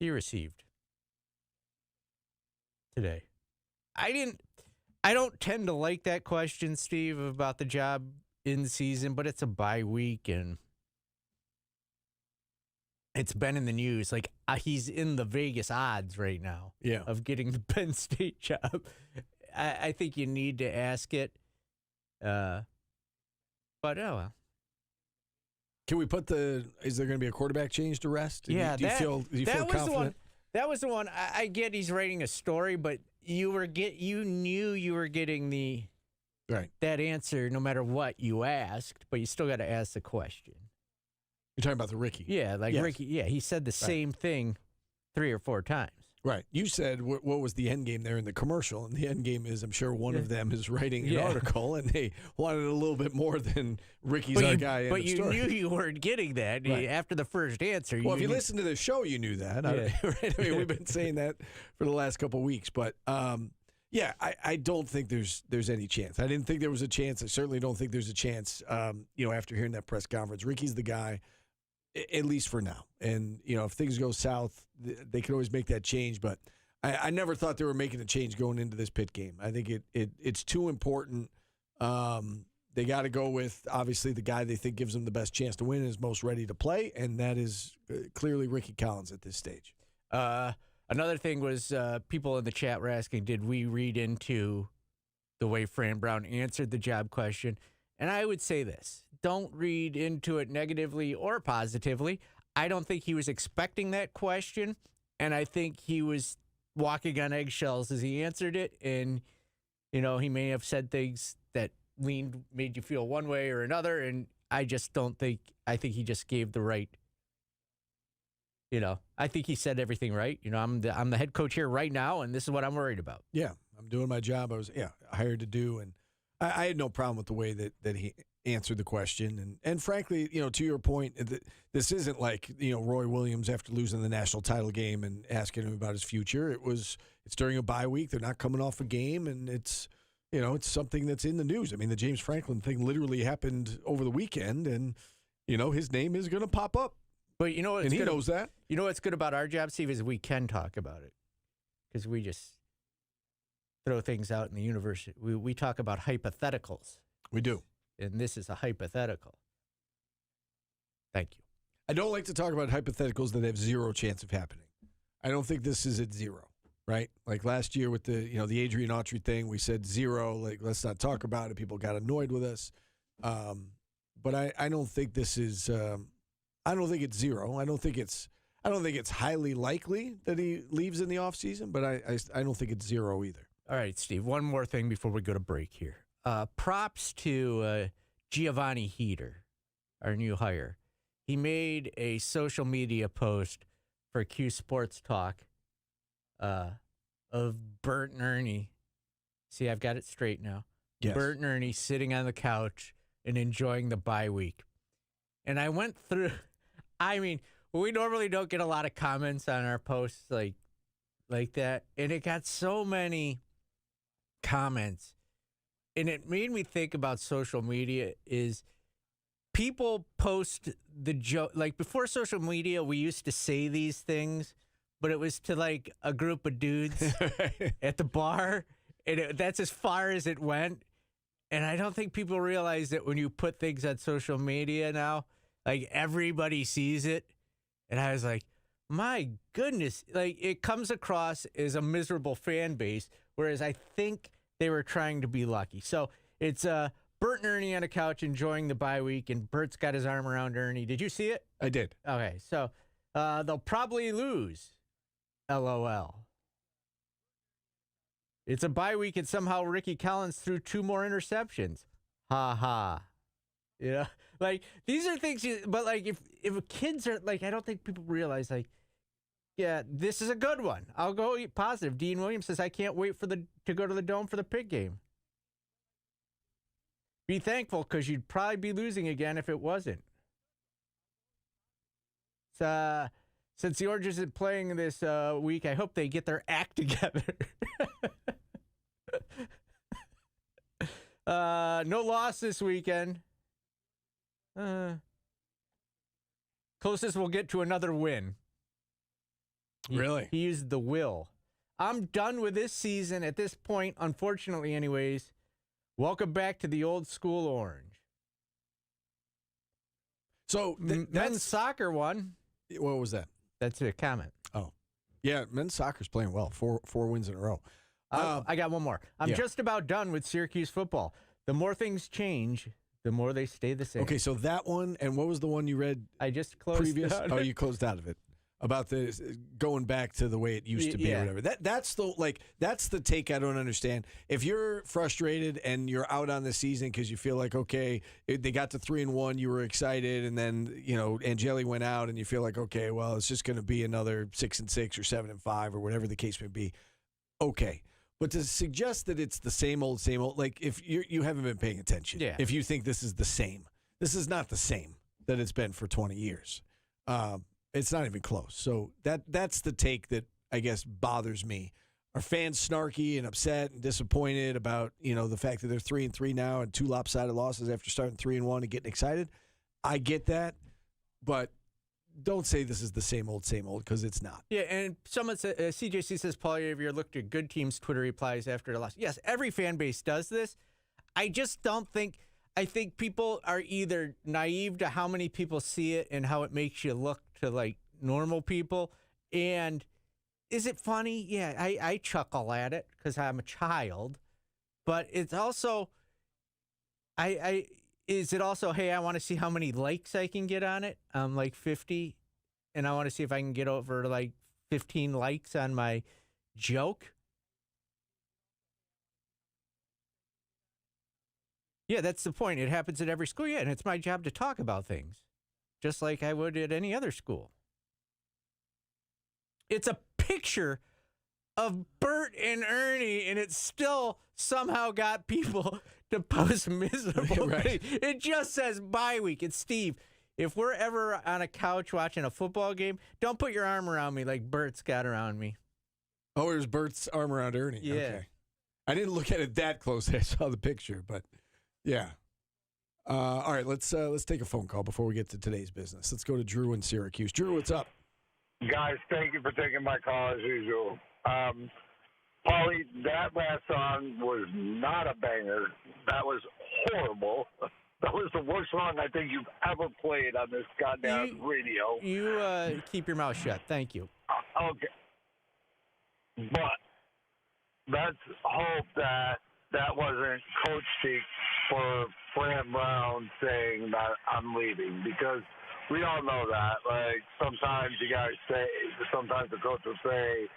received today. I don't tend to like that question, Steve, about the job in season, but it's a bye week and it's been in the news. Like, he's in the Vegas odds right now of getting the Penn State job. I think you need to ask it. But, oh, well. Can we put is there going to be a quarterback change to rest? Yeah. Do you feel confident? That was the one. I get he's writing a story, but you knew you were getting that answer no matter what you asked, but you still got to ask the question. You're talking about the Ricky. Yeah, Ricky. Yeah, he said the same thing 3 or 4 times. Right. You said what was the end game there in the commercial, and the end game is I'm sure one of them is writing an article, and they wanted a little bit more than Ricky's our guy. But you knew you weren't getting that after the first answer. Well, if you listen to the show, you knew that. Right? I mean, we've been saying that for the last couple of weeks, but I don't think there's any chance. I didn't think there was a chance. I certainly don't think there's a chance. After hearing that press conference, Ricky's the guy. At least for now. And, if things go south, they can always make that change. But I never thought they were making a change going into this Pitt game. I think it's too important. They got to go with, obviously, the guy they think gives them the best chance to win and is most ready to play, and that is clearly Ricky Collins at this stage. Another thing was people in the chat were asking, did we read into the way Fran Brown answered the job question? And I would say this. Don't read into it negatively or positively. I don't think he was expecting that question, and I think he was walking on eggshells as he answered it. And, he may have said things that made you feel one way or another, and I just don't think – I think he just gave the right – I think he said everything right. I'm the head coach here right now, and this is what I'm worried about. Yeah, I'm doing my job. I was hired to do, and I had no problem with the way that he – answered the question. And frankly, to your point, this isn't like, Roy Williams after losing the national title game and asking him about his future. It's during a bye week. They're not coming off a game, and it's something that's in the news. I mean, the James Franklin thing literally happened over the weekend, and, his name is going to pop up. But he knows that. You know what's good about our job, Steve, is we can talk about it because we just throw things out in the universe. We talk about hypotheticals. We do. And this is a hypothetical. Thank you. I don't like to talk about hypotheticals that have zero chance of happening. I don't think this is at zero, right? Like last year with the Adrian Autry thing, we said zero. Like, let's not talk about it. People got annoyed with us. But I don't think this is. I don't think it's zero. I don't think it's highly likely that he leaves in the offseason, but I don't think it's zero either. All right, Steve. One more thing before we go to break here. Props to Giovanni Heater, our new hire. He made a social media post for Q Sports Talk of Bert and Ernie. See, I've got it straight now. Yes. Bert and Ernie sitting on the couch and enjoying the bye week. And I went through, we normally don't get a lot of comments on our posts like that. And it got so many comments. And it made me think about social media is people post the joke. Like before social media, we used to say these things, but it was to like a group of dudes at the bar. And that's as far as it went. And I don't think people realize that when you put things on social media now, like everybody sees it. And I was like, my goodness, like it comes across as a miserable fan base. Whereas I think they were trying to be lucky. So it's Bert and Ernie on a couch enjoying the bye week, and Bert's got his arm around Ernie. Did you see it? I did. Okay, so they'll probably lose. LOL. It's a bye week, and somehow Ricky Collins threw 2 more interceptions. Ha ha. Yeah, like these are things. But like if kids are like, I don't think people realize like. Yeah, this is a good one. I'll go positive. Dean Williams says, I can't wait to go to the Dome for the Pig game. Be thankful because you'd probably be losing again if it wasn't. Since the Orange isn't playing this week, I hope they get their act together. No loss this weekend. Closest we'll get to another win. Really? He used the will. I'm done with this season at this point, unfortunately, anyways. Welcome back to the old school orange. So men's soccer won. What was that? That's a comment. Oh, yeah. Men's soccer's playing well. Four wins in a row. I got one more. I'm just about done with Syracuse football. The more things change, the more they stay the same. Okay, so that one, and what was the one you read? I just closed previous. out. Oh, you closed out of it about the going back to the way it used to be or whatever. That's the take I don't understand. If you're frustrated and you're out on the season because you feel like okay, they got to 3-1, you were excited, and then Angeli went out, and you feel like okay, well, it's just going to be another 6-6 or 7-5 or whatever the case may be. Okay. But to suggest that it's the same old, like if you haven't been paying attention. Yeah. If you think this is the same, this is not the same that it's been for 20 years. It's not even close. So that's the take that I guess bothers me. Are fans snarky and upset and disappointed about the fact that they're 3-3 now and 2 lopsided losses after starting 3-1 and getting excited? I get that, but don't say this is the same old because it's not. Yeah, and someone said, CJC says, Paul, have you looked at good teams' Twitter replies after the loss? Yes, every fan base does this. I just don't think, I think people are either naive to how many people see it and how it makes you look to like normal people. And is it funny? Yeah, I chuckle at it because I'm a child. But it's also, is it also, hey, I want to see how many likes I can get on it? I'm like 50, and I want to see if I can get over like 15 likes on my joke. Yeah, that's the point. It happens at every school, and it's my job to talk about things, just like I would at any other school. It's a picture of Bert and Ernie, and it still somehow got people to post miserable things. It just says bye week. It's Steve. If we're ever on a couch watching a football game, don't put your arm around me like Bert's got around me. Oh, it was Bert's arm around Ernie. Yeah. Okay. I didn't look at it that close. I saw the picture, but yeah. All right, let's take a phone call before we get to today's business. Let's go to Drew in Syracuse. Drew, what's up? Guys, thank you for taking my call as usual. Paulie, that last song was not a banger. That was horrible. That was the worst song I think you've ever played on this goddamn radio. You keep your mouth shut. Thank you. Okay. But let's hope that wasn't coach speak for Fran Brown saying that I'm leaving, because we all know that. Like, sometimes you guys say, sometimes the coach will say,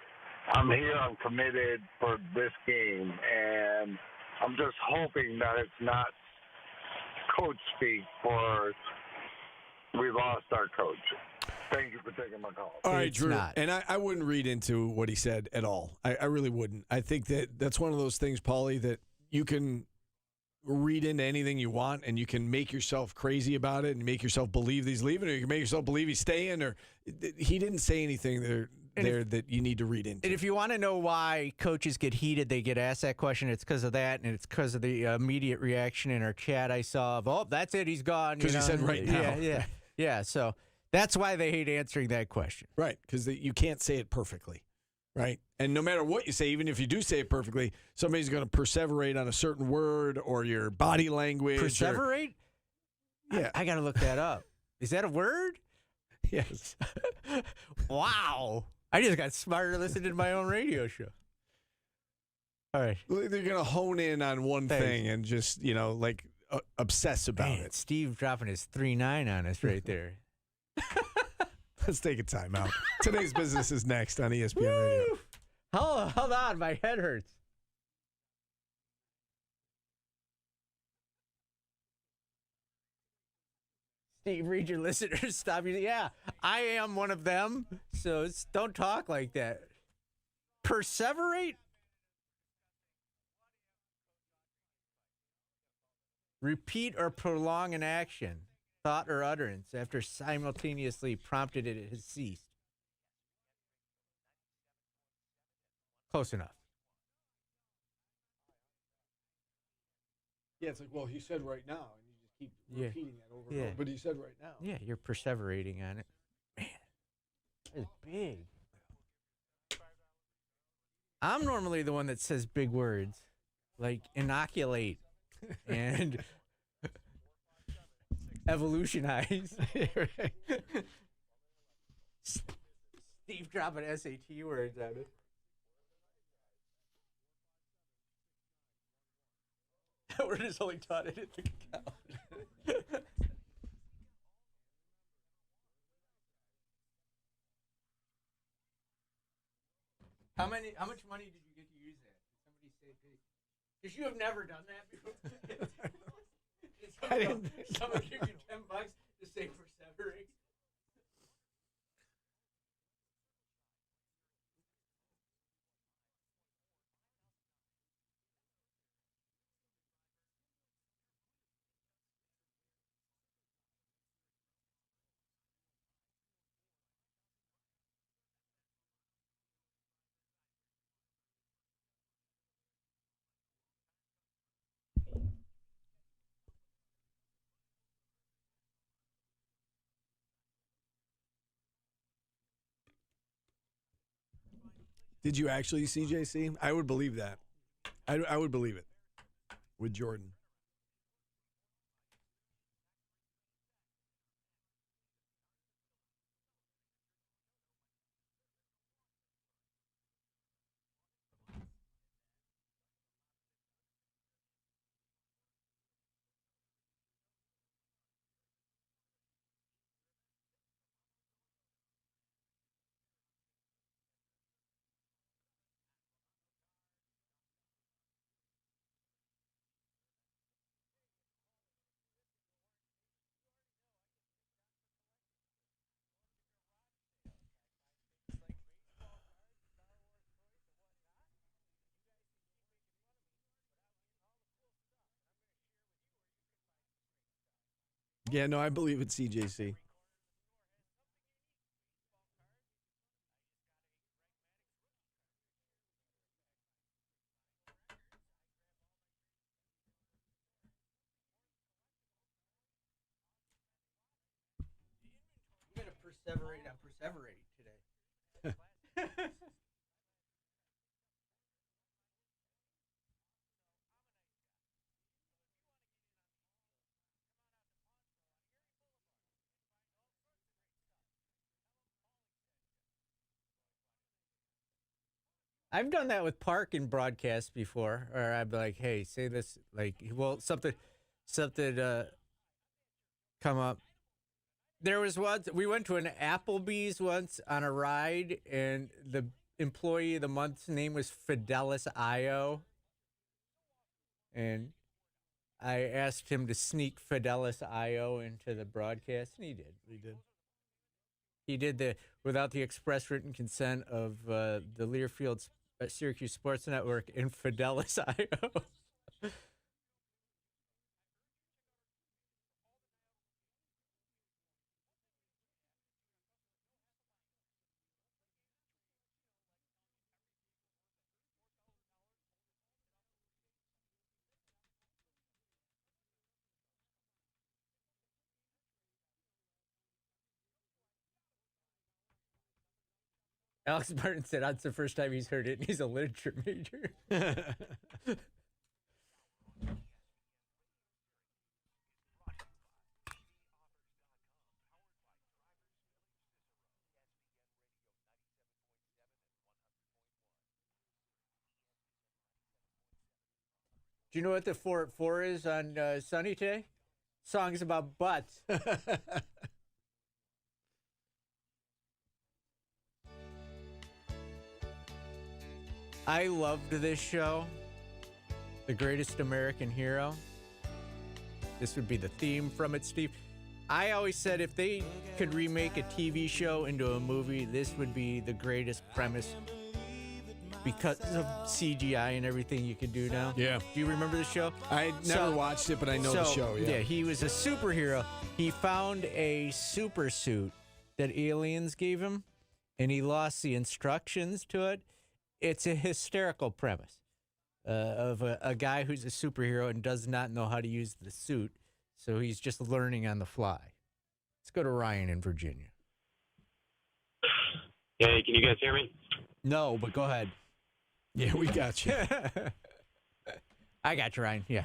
I'm here, I'm committed for this game, and I'm just hoping that it's not coach speak for we lost our coach. Thank you for taking my call. All right, Drew. And I wouldn't read into what he said at all. I really wouldn't. I think that's one of those things, Paulie, that you can read into anything you want, and you can make yourself crazy about it and make yourself believe that he's leaving, or you can make yourself believe he's staying, or he didn't say anything there that you need to read into. And if you want to know why coaches get heated, they get asked that question, it's because of that, and it's because of the immediate reaction in our chat I saw of, oh, that's it, he's gone. Because he said right now. Yeah, so that's why they hate answering that question. Right, because you can't say it perfectly, right? And no matter what you say, even if you do say it perfectly, somebody's going to perseverate on a certain word or your body language. Perseverate? Yeah. I got to look that up. Is that a word? Yes. Wow. I just got smarter listening to my own radio show. All right. They're going to hone in on one thing and just, obsess about it. Steve dropping his 3-9 on us right there. Let's take a time out. Today's business is next on ESPN Radio. Hold on. My head hurts. Steve, read your listeners. Stop you. Yeah, I am one of them. So don't talk like that. Perseverate? Repeat or prolong an action, thought, or utterance after simultaneously prompted it has ceased. Close enough. Yeah, it's like, well, he said right now, and you just keep repeating that over and Yeah. over. But he said right now. Yeah, you're perseverating on it. Man, it's big. I'm normally the one that says big words, like inoculate and evolutionize. Steve dropping SAT words on it. We're just only taught it at the count. How much money did you get to use that? Did somebody say, because you have never done that before? I didn't. Someone give you $10 to say perseverate? Did you actually see JC? I would believe that. I would believe it with Jordan. Yeah, no, I believe it's CJC. I'm going to perseverate on perseverate today. I've done that with Park in broadcast before, or I'd be like, "Hey, say this," like, well, something, come up. There was once we went to an Applebee's once on a ride, and the employee of the month's name was Fidelis Io, and I asked him to sneak Fidelis Io into the broadcast, and he did. He did without the express written consent of the Learfield Syracuse Sports Network and Fidelis Io. Alex Martin said that's the first time he's heard it, and he's a literature major. Do you know what the 4 at 4 is on Sunny today? Songs about butts. I loved this show, The Greatest American Hero. This would be the theme from it, Steve. I always said if they could remake a TV show into a movie, this would be the greatest premise because of CGI and everything you can do now. Yeah. Do you remember the show? I never watched it, but I know the show. Yeah, he was a superhero. He found a super suit that aliens gave him, and he lost the instructions to it. It's a hysterical premise. of a guy who's a superhero and does not know how to use the suit, so he's just learning on the fly. Let's go to Ryan in Virginia. Hey, can you guys hear me? No, but go ahead. Yeah, we got you. I got you, Ryan. Yeah.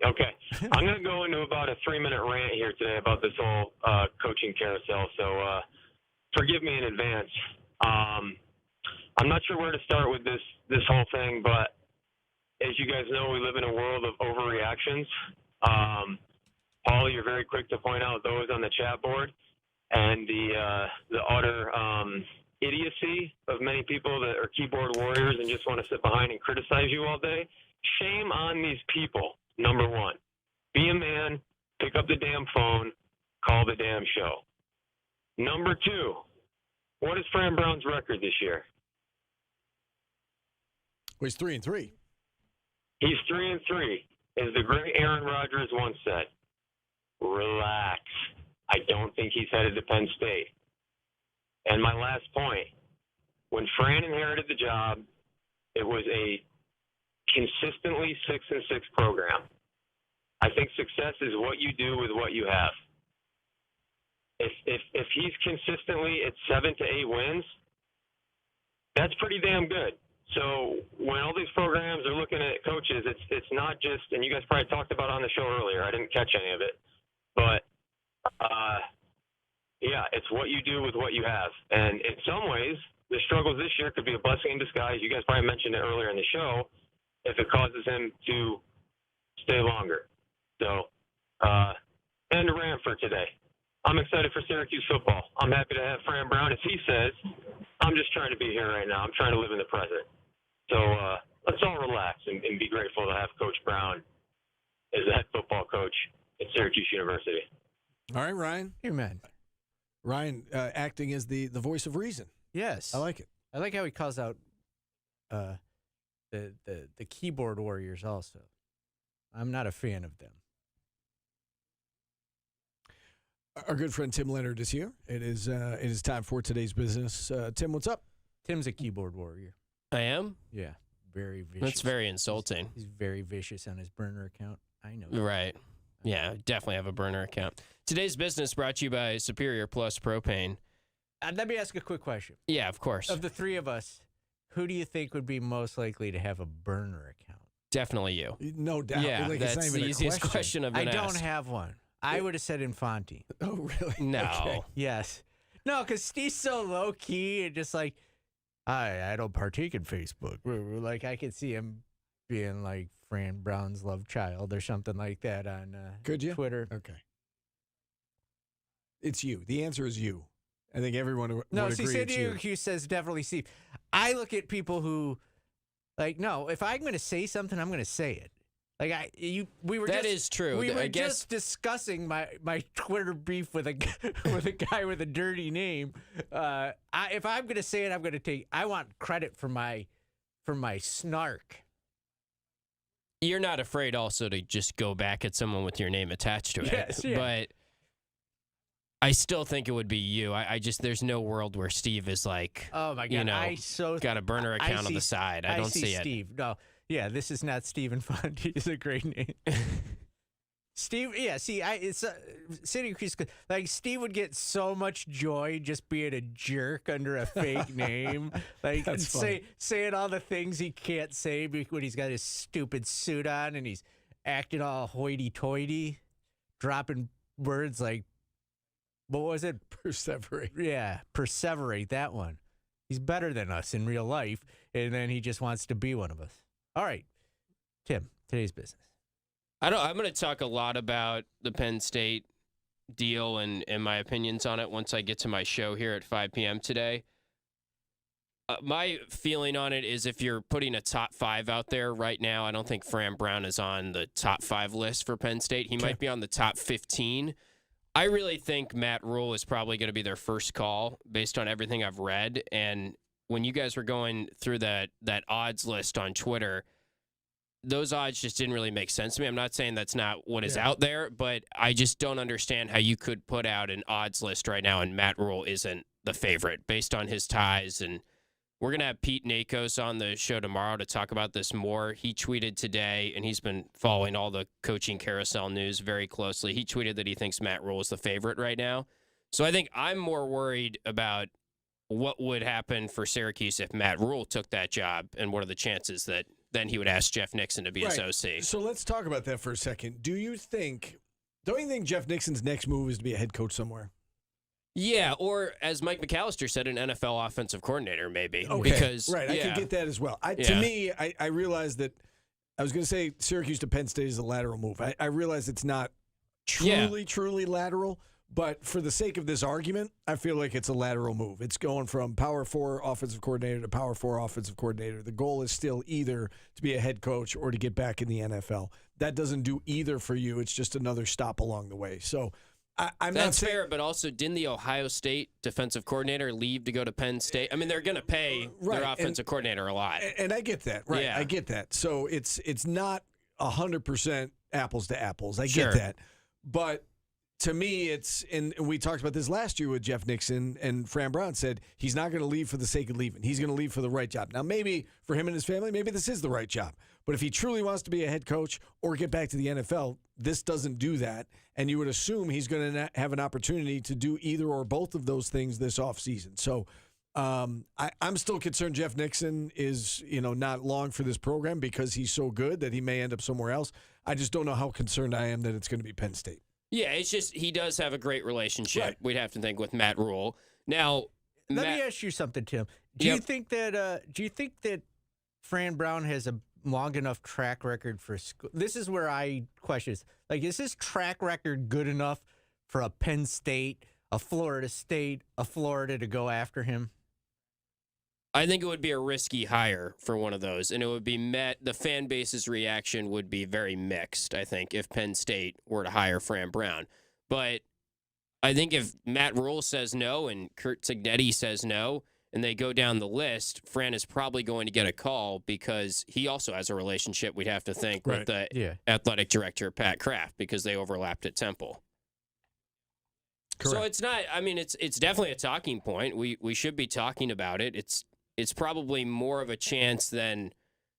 Okay. I'm going to go into about a 3-minute rant here today about this whole coaching carousel, so forgive me in advance. I'm not sure where to start with this whole thing, but as you guys know, we live in a world of overreactions. Paul, you're very quick to point out those on the chat board and the utter idiocy of many people that are keyboard warriors and just want to sit behind and criticize you all day. Shame on these people, number one. Be a man, pick up the damn phone, call the damn show. Number two, what is Fran Brown's record this year? Well, he's 3-3. He's 3-3. As the great Aaron Rodgers once said, relax. I don't think he's headed to Penn State. And my last point, when Fran inherited the job, it was a consistently 6-6 program. I think success is what you do with what you have. If he's consistently at 7 to 8 wins, that's pretty damn good. So when all these programs are looking at coaches, it's not just, and you guys probably talked about it on the show earlier. I didn't catch any of it, but yeah, it's what you do with what you have. And in some ways, the struggles this year could be a blessing in disguise. You guys probably mentioned it earlier in the show, if it causes him to stay longer. So, end of rant for today. I'm excited for Syracuse football. I'm happy to have Fran Brown. As he says, I'm just trying to be here right now. I'm trying to live in the present. So let's all relax and be grateful to have Coach Brown as the head football coach at Syracuse University. All right, Ryan. Amen. Ryan acting as the voice of reason. Yes. I like it. I like how he calls out the keyboard warriors also. I'm not a fan of them. Our good friend Tim Leonard is here. It is time for today's business. Tim, what's up? Tim's a keyboard warrior. I am? Yeah. Very vicious. That's very insulting. He's very vicious on his burner account. I know. Right. Yeah, definitely have a burner account. Today's business brought to you by Superior Plus Propane. Let me ask a quick question. Yeah, of course. Of the three of us, who do you think would be most likely to have a burner account? Definitely you. No doubt. Yeah, Like, that's it's not even the a easiest question I've been I asked. don't have one. I would have said Infante. Oh, really? No. Okay. Yes. No, because Steve's so low key and just like, I don't partake in Facebook. Like, I could see him being like Fran Brown's love child or something like that on Could you? Twitter. Okay. It's you. The answer is you. I think everyone would No, agree see, it's you. Sandy says definitely Steve. I look at people who, like, no, if I'm going to say something, I'm going to say it. Like That is true. We were I guess just discussing my Twitter beef with a guy with a dirty name. If I'm going to say it, I'm going to take. I want credit for my snark. you're not afraid also to just go back at someone with your name attached to it. Yes, yeah. But I still think it would be you. I just, there's no world where Steve is like, oh my God, you know, got a burner account on the side. I don't see it. Steve. No, yeah, this is not Stephen Fonte. It's a great name. Steve, yeah, see, it's City Crease. Like, Steve would get so much joy just being a jerk under a fake name. Like, saying all the things he can't say when he's got his stupid suit on and he's acting all hoity-toity, dropping words like, what was it? Perseverate. Yeah, perseverate, that one. He's better than us in real life, and then he just wants to be one of us. All right, Tim, today's business. I'm going to talk a lot about the Penn State deal and my opinions on it once I get to my show here at 5 p.m. today. My feeling on it is if you're putting a top 5 out there right now, I don't think Fran Brown is on the top 5 list for Penn State. He might be on the top 15. I really think Matt Rule is probably going to be their first call based on everything I've read. And when you guys were going through that odds list on Twitter, those odds just didn't really make sense to me. I'm not saying that's not what is out there, but I just don't understand how you could put out an odds list right now and Matt Rule isn't the favorite based on his ties and We're going to have Pete Nakos on the show tomorrow to talk about this more. He tweeted today, and he's been following all the coaching carousel news very closely. He tweeted that he thinks Matt Rule is the favorite right now. So I think I'm more worried about what would happen for Syracuse if Matt Rule took that job, and what are the chances that then he would ask Jeff Nixon to be his OC. So let's talk about that for a second. Don't you think Jeff Nixon's next move is to be a head coach somewhere? Yeah, or as Mike McAllister said, an NFL offensive coordinator, maybe. Okay. Because, right, I can get that as well. To me, I realized that I was going to say Syracuse to Penn State is a lateral move. I realize it's not truly lateral, but for the sake of this argument, I feel like it's a lateral move. It's going from Power 4 offensive coordinator to Power 4 offensive coordinator. The goal is still either to be a head coach or to get back in the NFL. That doesn't do either for you. It's just another stop along the way. So I'm not That's fair, but also didn't the Ohio State defensive coordinator leave to go to Penn State? I mean, they're going to pay their offensive coordinator a lot. And I get that, right? Yeah. I get that. So it's not 100% apples to apples. I Sure. get that. But to me, and we talked about this last year with Jeff Nixon, and Fran Brown said he's not going to leave for the sake of leaving. He's going to leave for the right job. Now, maybe for him and his family, maybe this is the right job. But if he truly wants to be a head coach or get back to the NFL, this doesn't do that. And you would assume he's going to have an opportunity to do either or both of those things this offseason. So I'm still concerned Jeff Nixon is, not long for this program because he's so good that he may end up somewhere else. I just don't know how concerned I am that it's going to be Penn State. Yeah, it's just he does have a great relationship, we'd have to think, with Matt Rule. Now, Let me ask you something, Tim. Do you think that Fran Brown has a long enough track record for school? This is where I question is, is his track record good enough for a Penn State, a Florida State, a Florida to go after him? I think it would be a risky hire for one of those, and it would be the fan base's reaction would be very mixed, I think, if Penn State were to hire Fran Brown. But I think if Matt Rule says no and Kurt Cignetti says no, and they go down the list, Fran is probably going to get a call because he also has a relationship, we'd have to think, with the athletic director, Pat Kraft, because they overlapped at Temple. Correct. So it's not, it's definitely a talking point. We should be talking about it. It's probably more of a chance than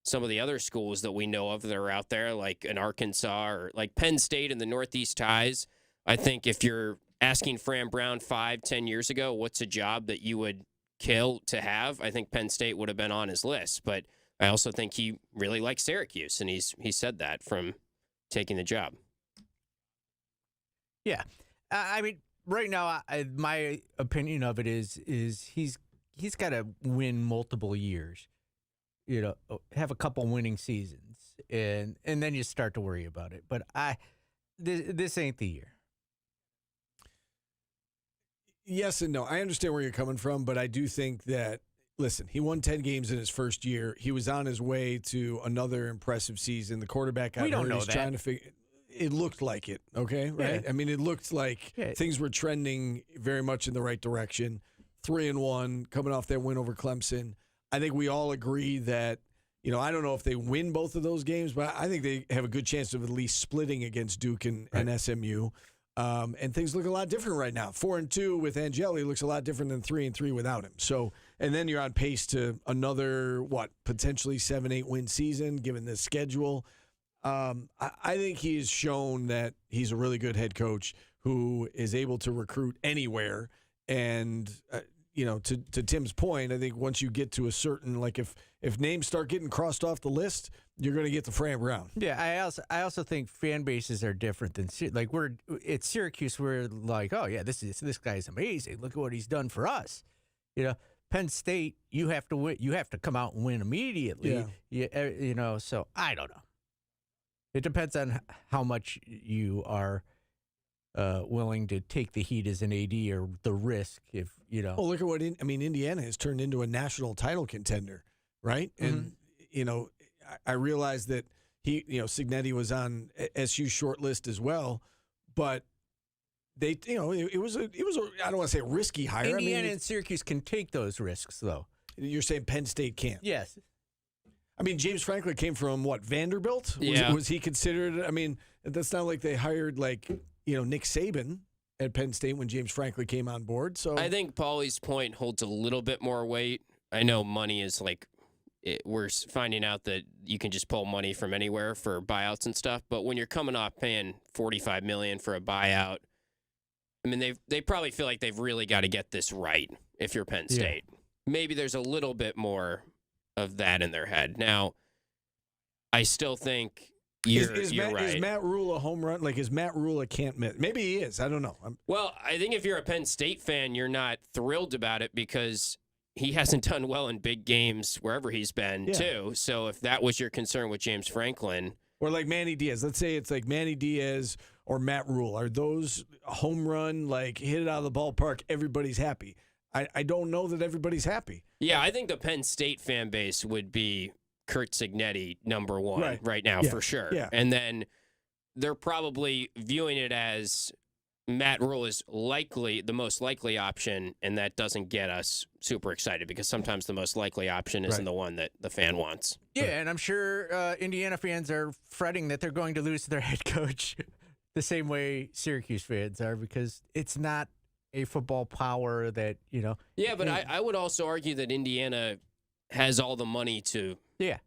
some of the other schools that we know of that are out there, like in Arkansas or like Penn State and the Northeast Ties. I think if you're asking Fran Brown 5-10 years ago, what's a job that you would kill to have, I think Penn State would have been on his list. But I also think he really likes Syracuse, and he said that from taking the job. Yeah. Right now, my opinion of it is he's got to win multiple years, have a couple winning seasons, and then you start to worry about it. But this ain't the year. Yes and no. I understand where you're coming from, but I do think that, listen, he won 10 games in his first year. He was on his way to another impressive season. The quarterback got hurt. We don't know He's that. trying to figure. It looked like it, okay? Right? Yeah. It looked like things were trending very much in the right direction. 3-1, coming off that win over Clemson. I think we all agree that, I don't know if they win both of those games, but I think they have a good chance of at least splitting against Duke and SMU. And things look a lot different right now. 4-2 with Angeli looks a lot different than 3-3 without him. So, and then you're on pace to another, potentially 7-8 win season, given the schedule. I think he's shown that he's a really good head coach who is able to recruit anywhere. And, to Tim's point, I think once you get to a certain, if names start getting crossed off the list, you're going to get to Fran Brown. Yeah, I also think fan bases are different than we're at Syracuse. We're like, oh yeah, this guy's amazing. Look at what he's done for us. Penn State, you have to win. You have to come out and win immediately. Yeah. So I don't know. It depends on how much you are willing to take the heat as an AD or the risk. If Well, look at what Indiana has turned into a national title contender, right? And I realized that Cignetti was on SU's short list as well, but they, it was I don't want to say a risky hire. Indiana and Syracuse can take those risks, though. You're saying Penn State can't? Yes. James Franklin came from Vanderbilt? Yeah. Was he considered? That's not like they hired Nick Saban at Penn State when James Franklin came on board. So I think Paulie's point holds a little bit more weight I know money is we're finding out that you can just pull money from anywhere for buyouts and stuff. But when you're coming off paying $45 million for a buyout, I mean, they probably feel like they've really got to get this right if you're Penn State. Maybe there's a little bit more of that in their head. Now, I still think you're right. Is Matt Rule a home run? Is Matt Rule a can't miss? Maybe he is. I don't know. Well, I think if you're a Penn State fan, you're not thrilled about it because he hasn't done well in big games wherever he's been, too. So if that was your concern with James Franklin. Or like Manny Diaz. Let's say it's like Manny Diaz or Matt Rule. Are those home run, hit it out of the ballpark, everybody's happy? I don't know that everybody's happy. Yeah, I think the Penn State fan base would be Curt Cignetti number one right now for sure. Yeah. And then they're probably viewing it as Matt Rule is likely the most likely option, and that doesn't get us super excited because sometimes the most likely option isn't the one that the fan wants. Yeah, and I'm sure Indiana fans are fretting that they're going to lose their head coach the same way Syracuse fans are because it's not a football power that, Yeah, but I would also argue that Indiana has all the money to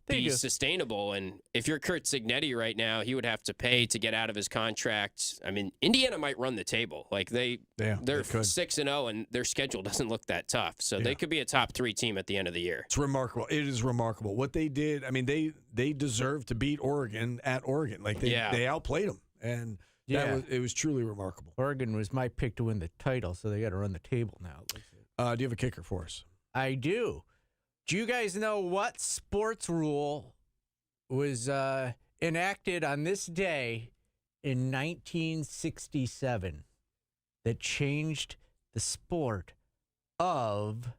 be sustainable. And if you're Curt Cignetti right now, he would have to pay to get out of his contract. I mean, Indiana might run the table. They're 6-0, and their schedule doesn't look that tough. So they could be a top 3 team at the end of the year. It's remarkable. It is remarkable what they did. I mean, they deserve to beat Oregon at Oregon. They outplayed them, and it was truly remarkable. Oregon was my pick to win the title, so they got to run the table now. Do you have a kicker for us? I do. Do you guys know what sports rule was enacted on this day in 1967 that changed the sport of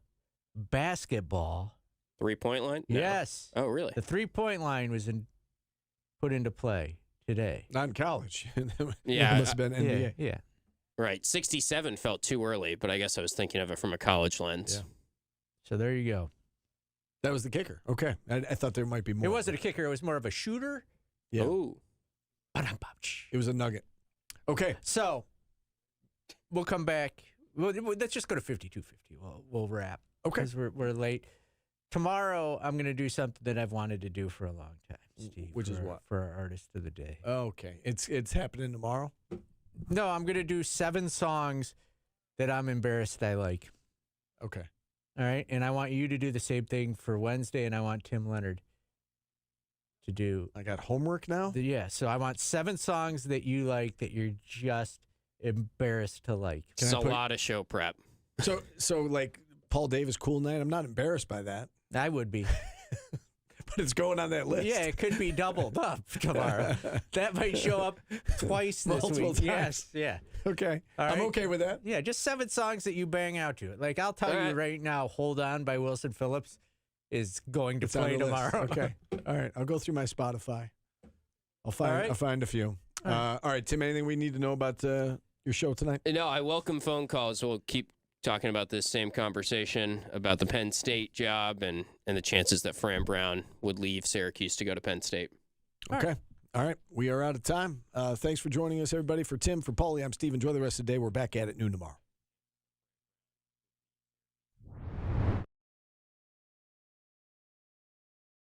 basketball? 3-point line? No. Yes. Oh, really? The 3-point line was put into play today. Not in college. Yeah. It must have been NBA. Yeah. Right. 67 felt too early, but I guess I was thinking of it from a college lens. Yeah. So there you go. That was the kicker. Okay. I thought there might be more. It wasn't a kicker. It was more of a shooter. Yeah. Oh. It was a nugget. Okay. So we'll come back. Let's just go to 52-50. We'll wrap. Okay. Because we're late. Tomorrow, I'm going to do something that I've wanted to do for a long time, Steve. Which is what? For our Artist of the Day. Okay. It's happening tomorrow? No, I'm going to do 7 songs that I'm embarrassed I like. Okay. All right, and I want you to do the same thing for Wednesday, and I want Tim Leonard to do. I got homework now? So I want 7 songs that you like that you're just embarrassed to like. It's a lot of show prep. So like Paul Davis, Cool Night, I'm not embarrassed by that. I would be. But it's going on that list. Yeah, it could be doubled up tomorrow. That might show up twice this Multiple week. times. Yes, yeah. Okay. All right. I'm okay with that. Yeah, just 7 songs that you bang out to. I'll tell you right now, Hold On by Wilson Phillips is going to play tomorrow. Okay. All right. I'll go through my Spotify. I'll find a few. All right, Tim, anything we need to know about your show tonight? No, I welcome phone calls. We'll keep talking about this same conversation about the Penn State job and the chances that Fran Brown would leave Syracuse to go to Penn State. Okay. All right. We are out of time. Thanks for joining us, everybody. For Tim, for Paulie, I'm Steve. Enjoy the rest of the day. We're back at it noon tomorrow.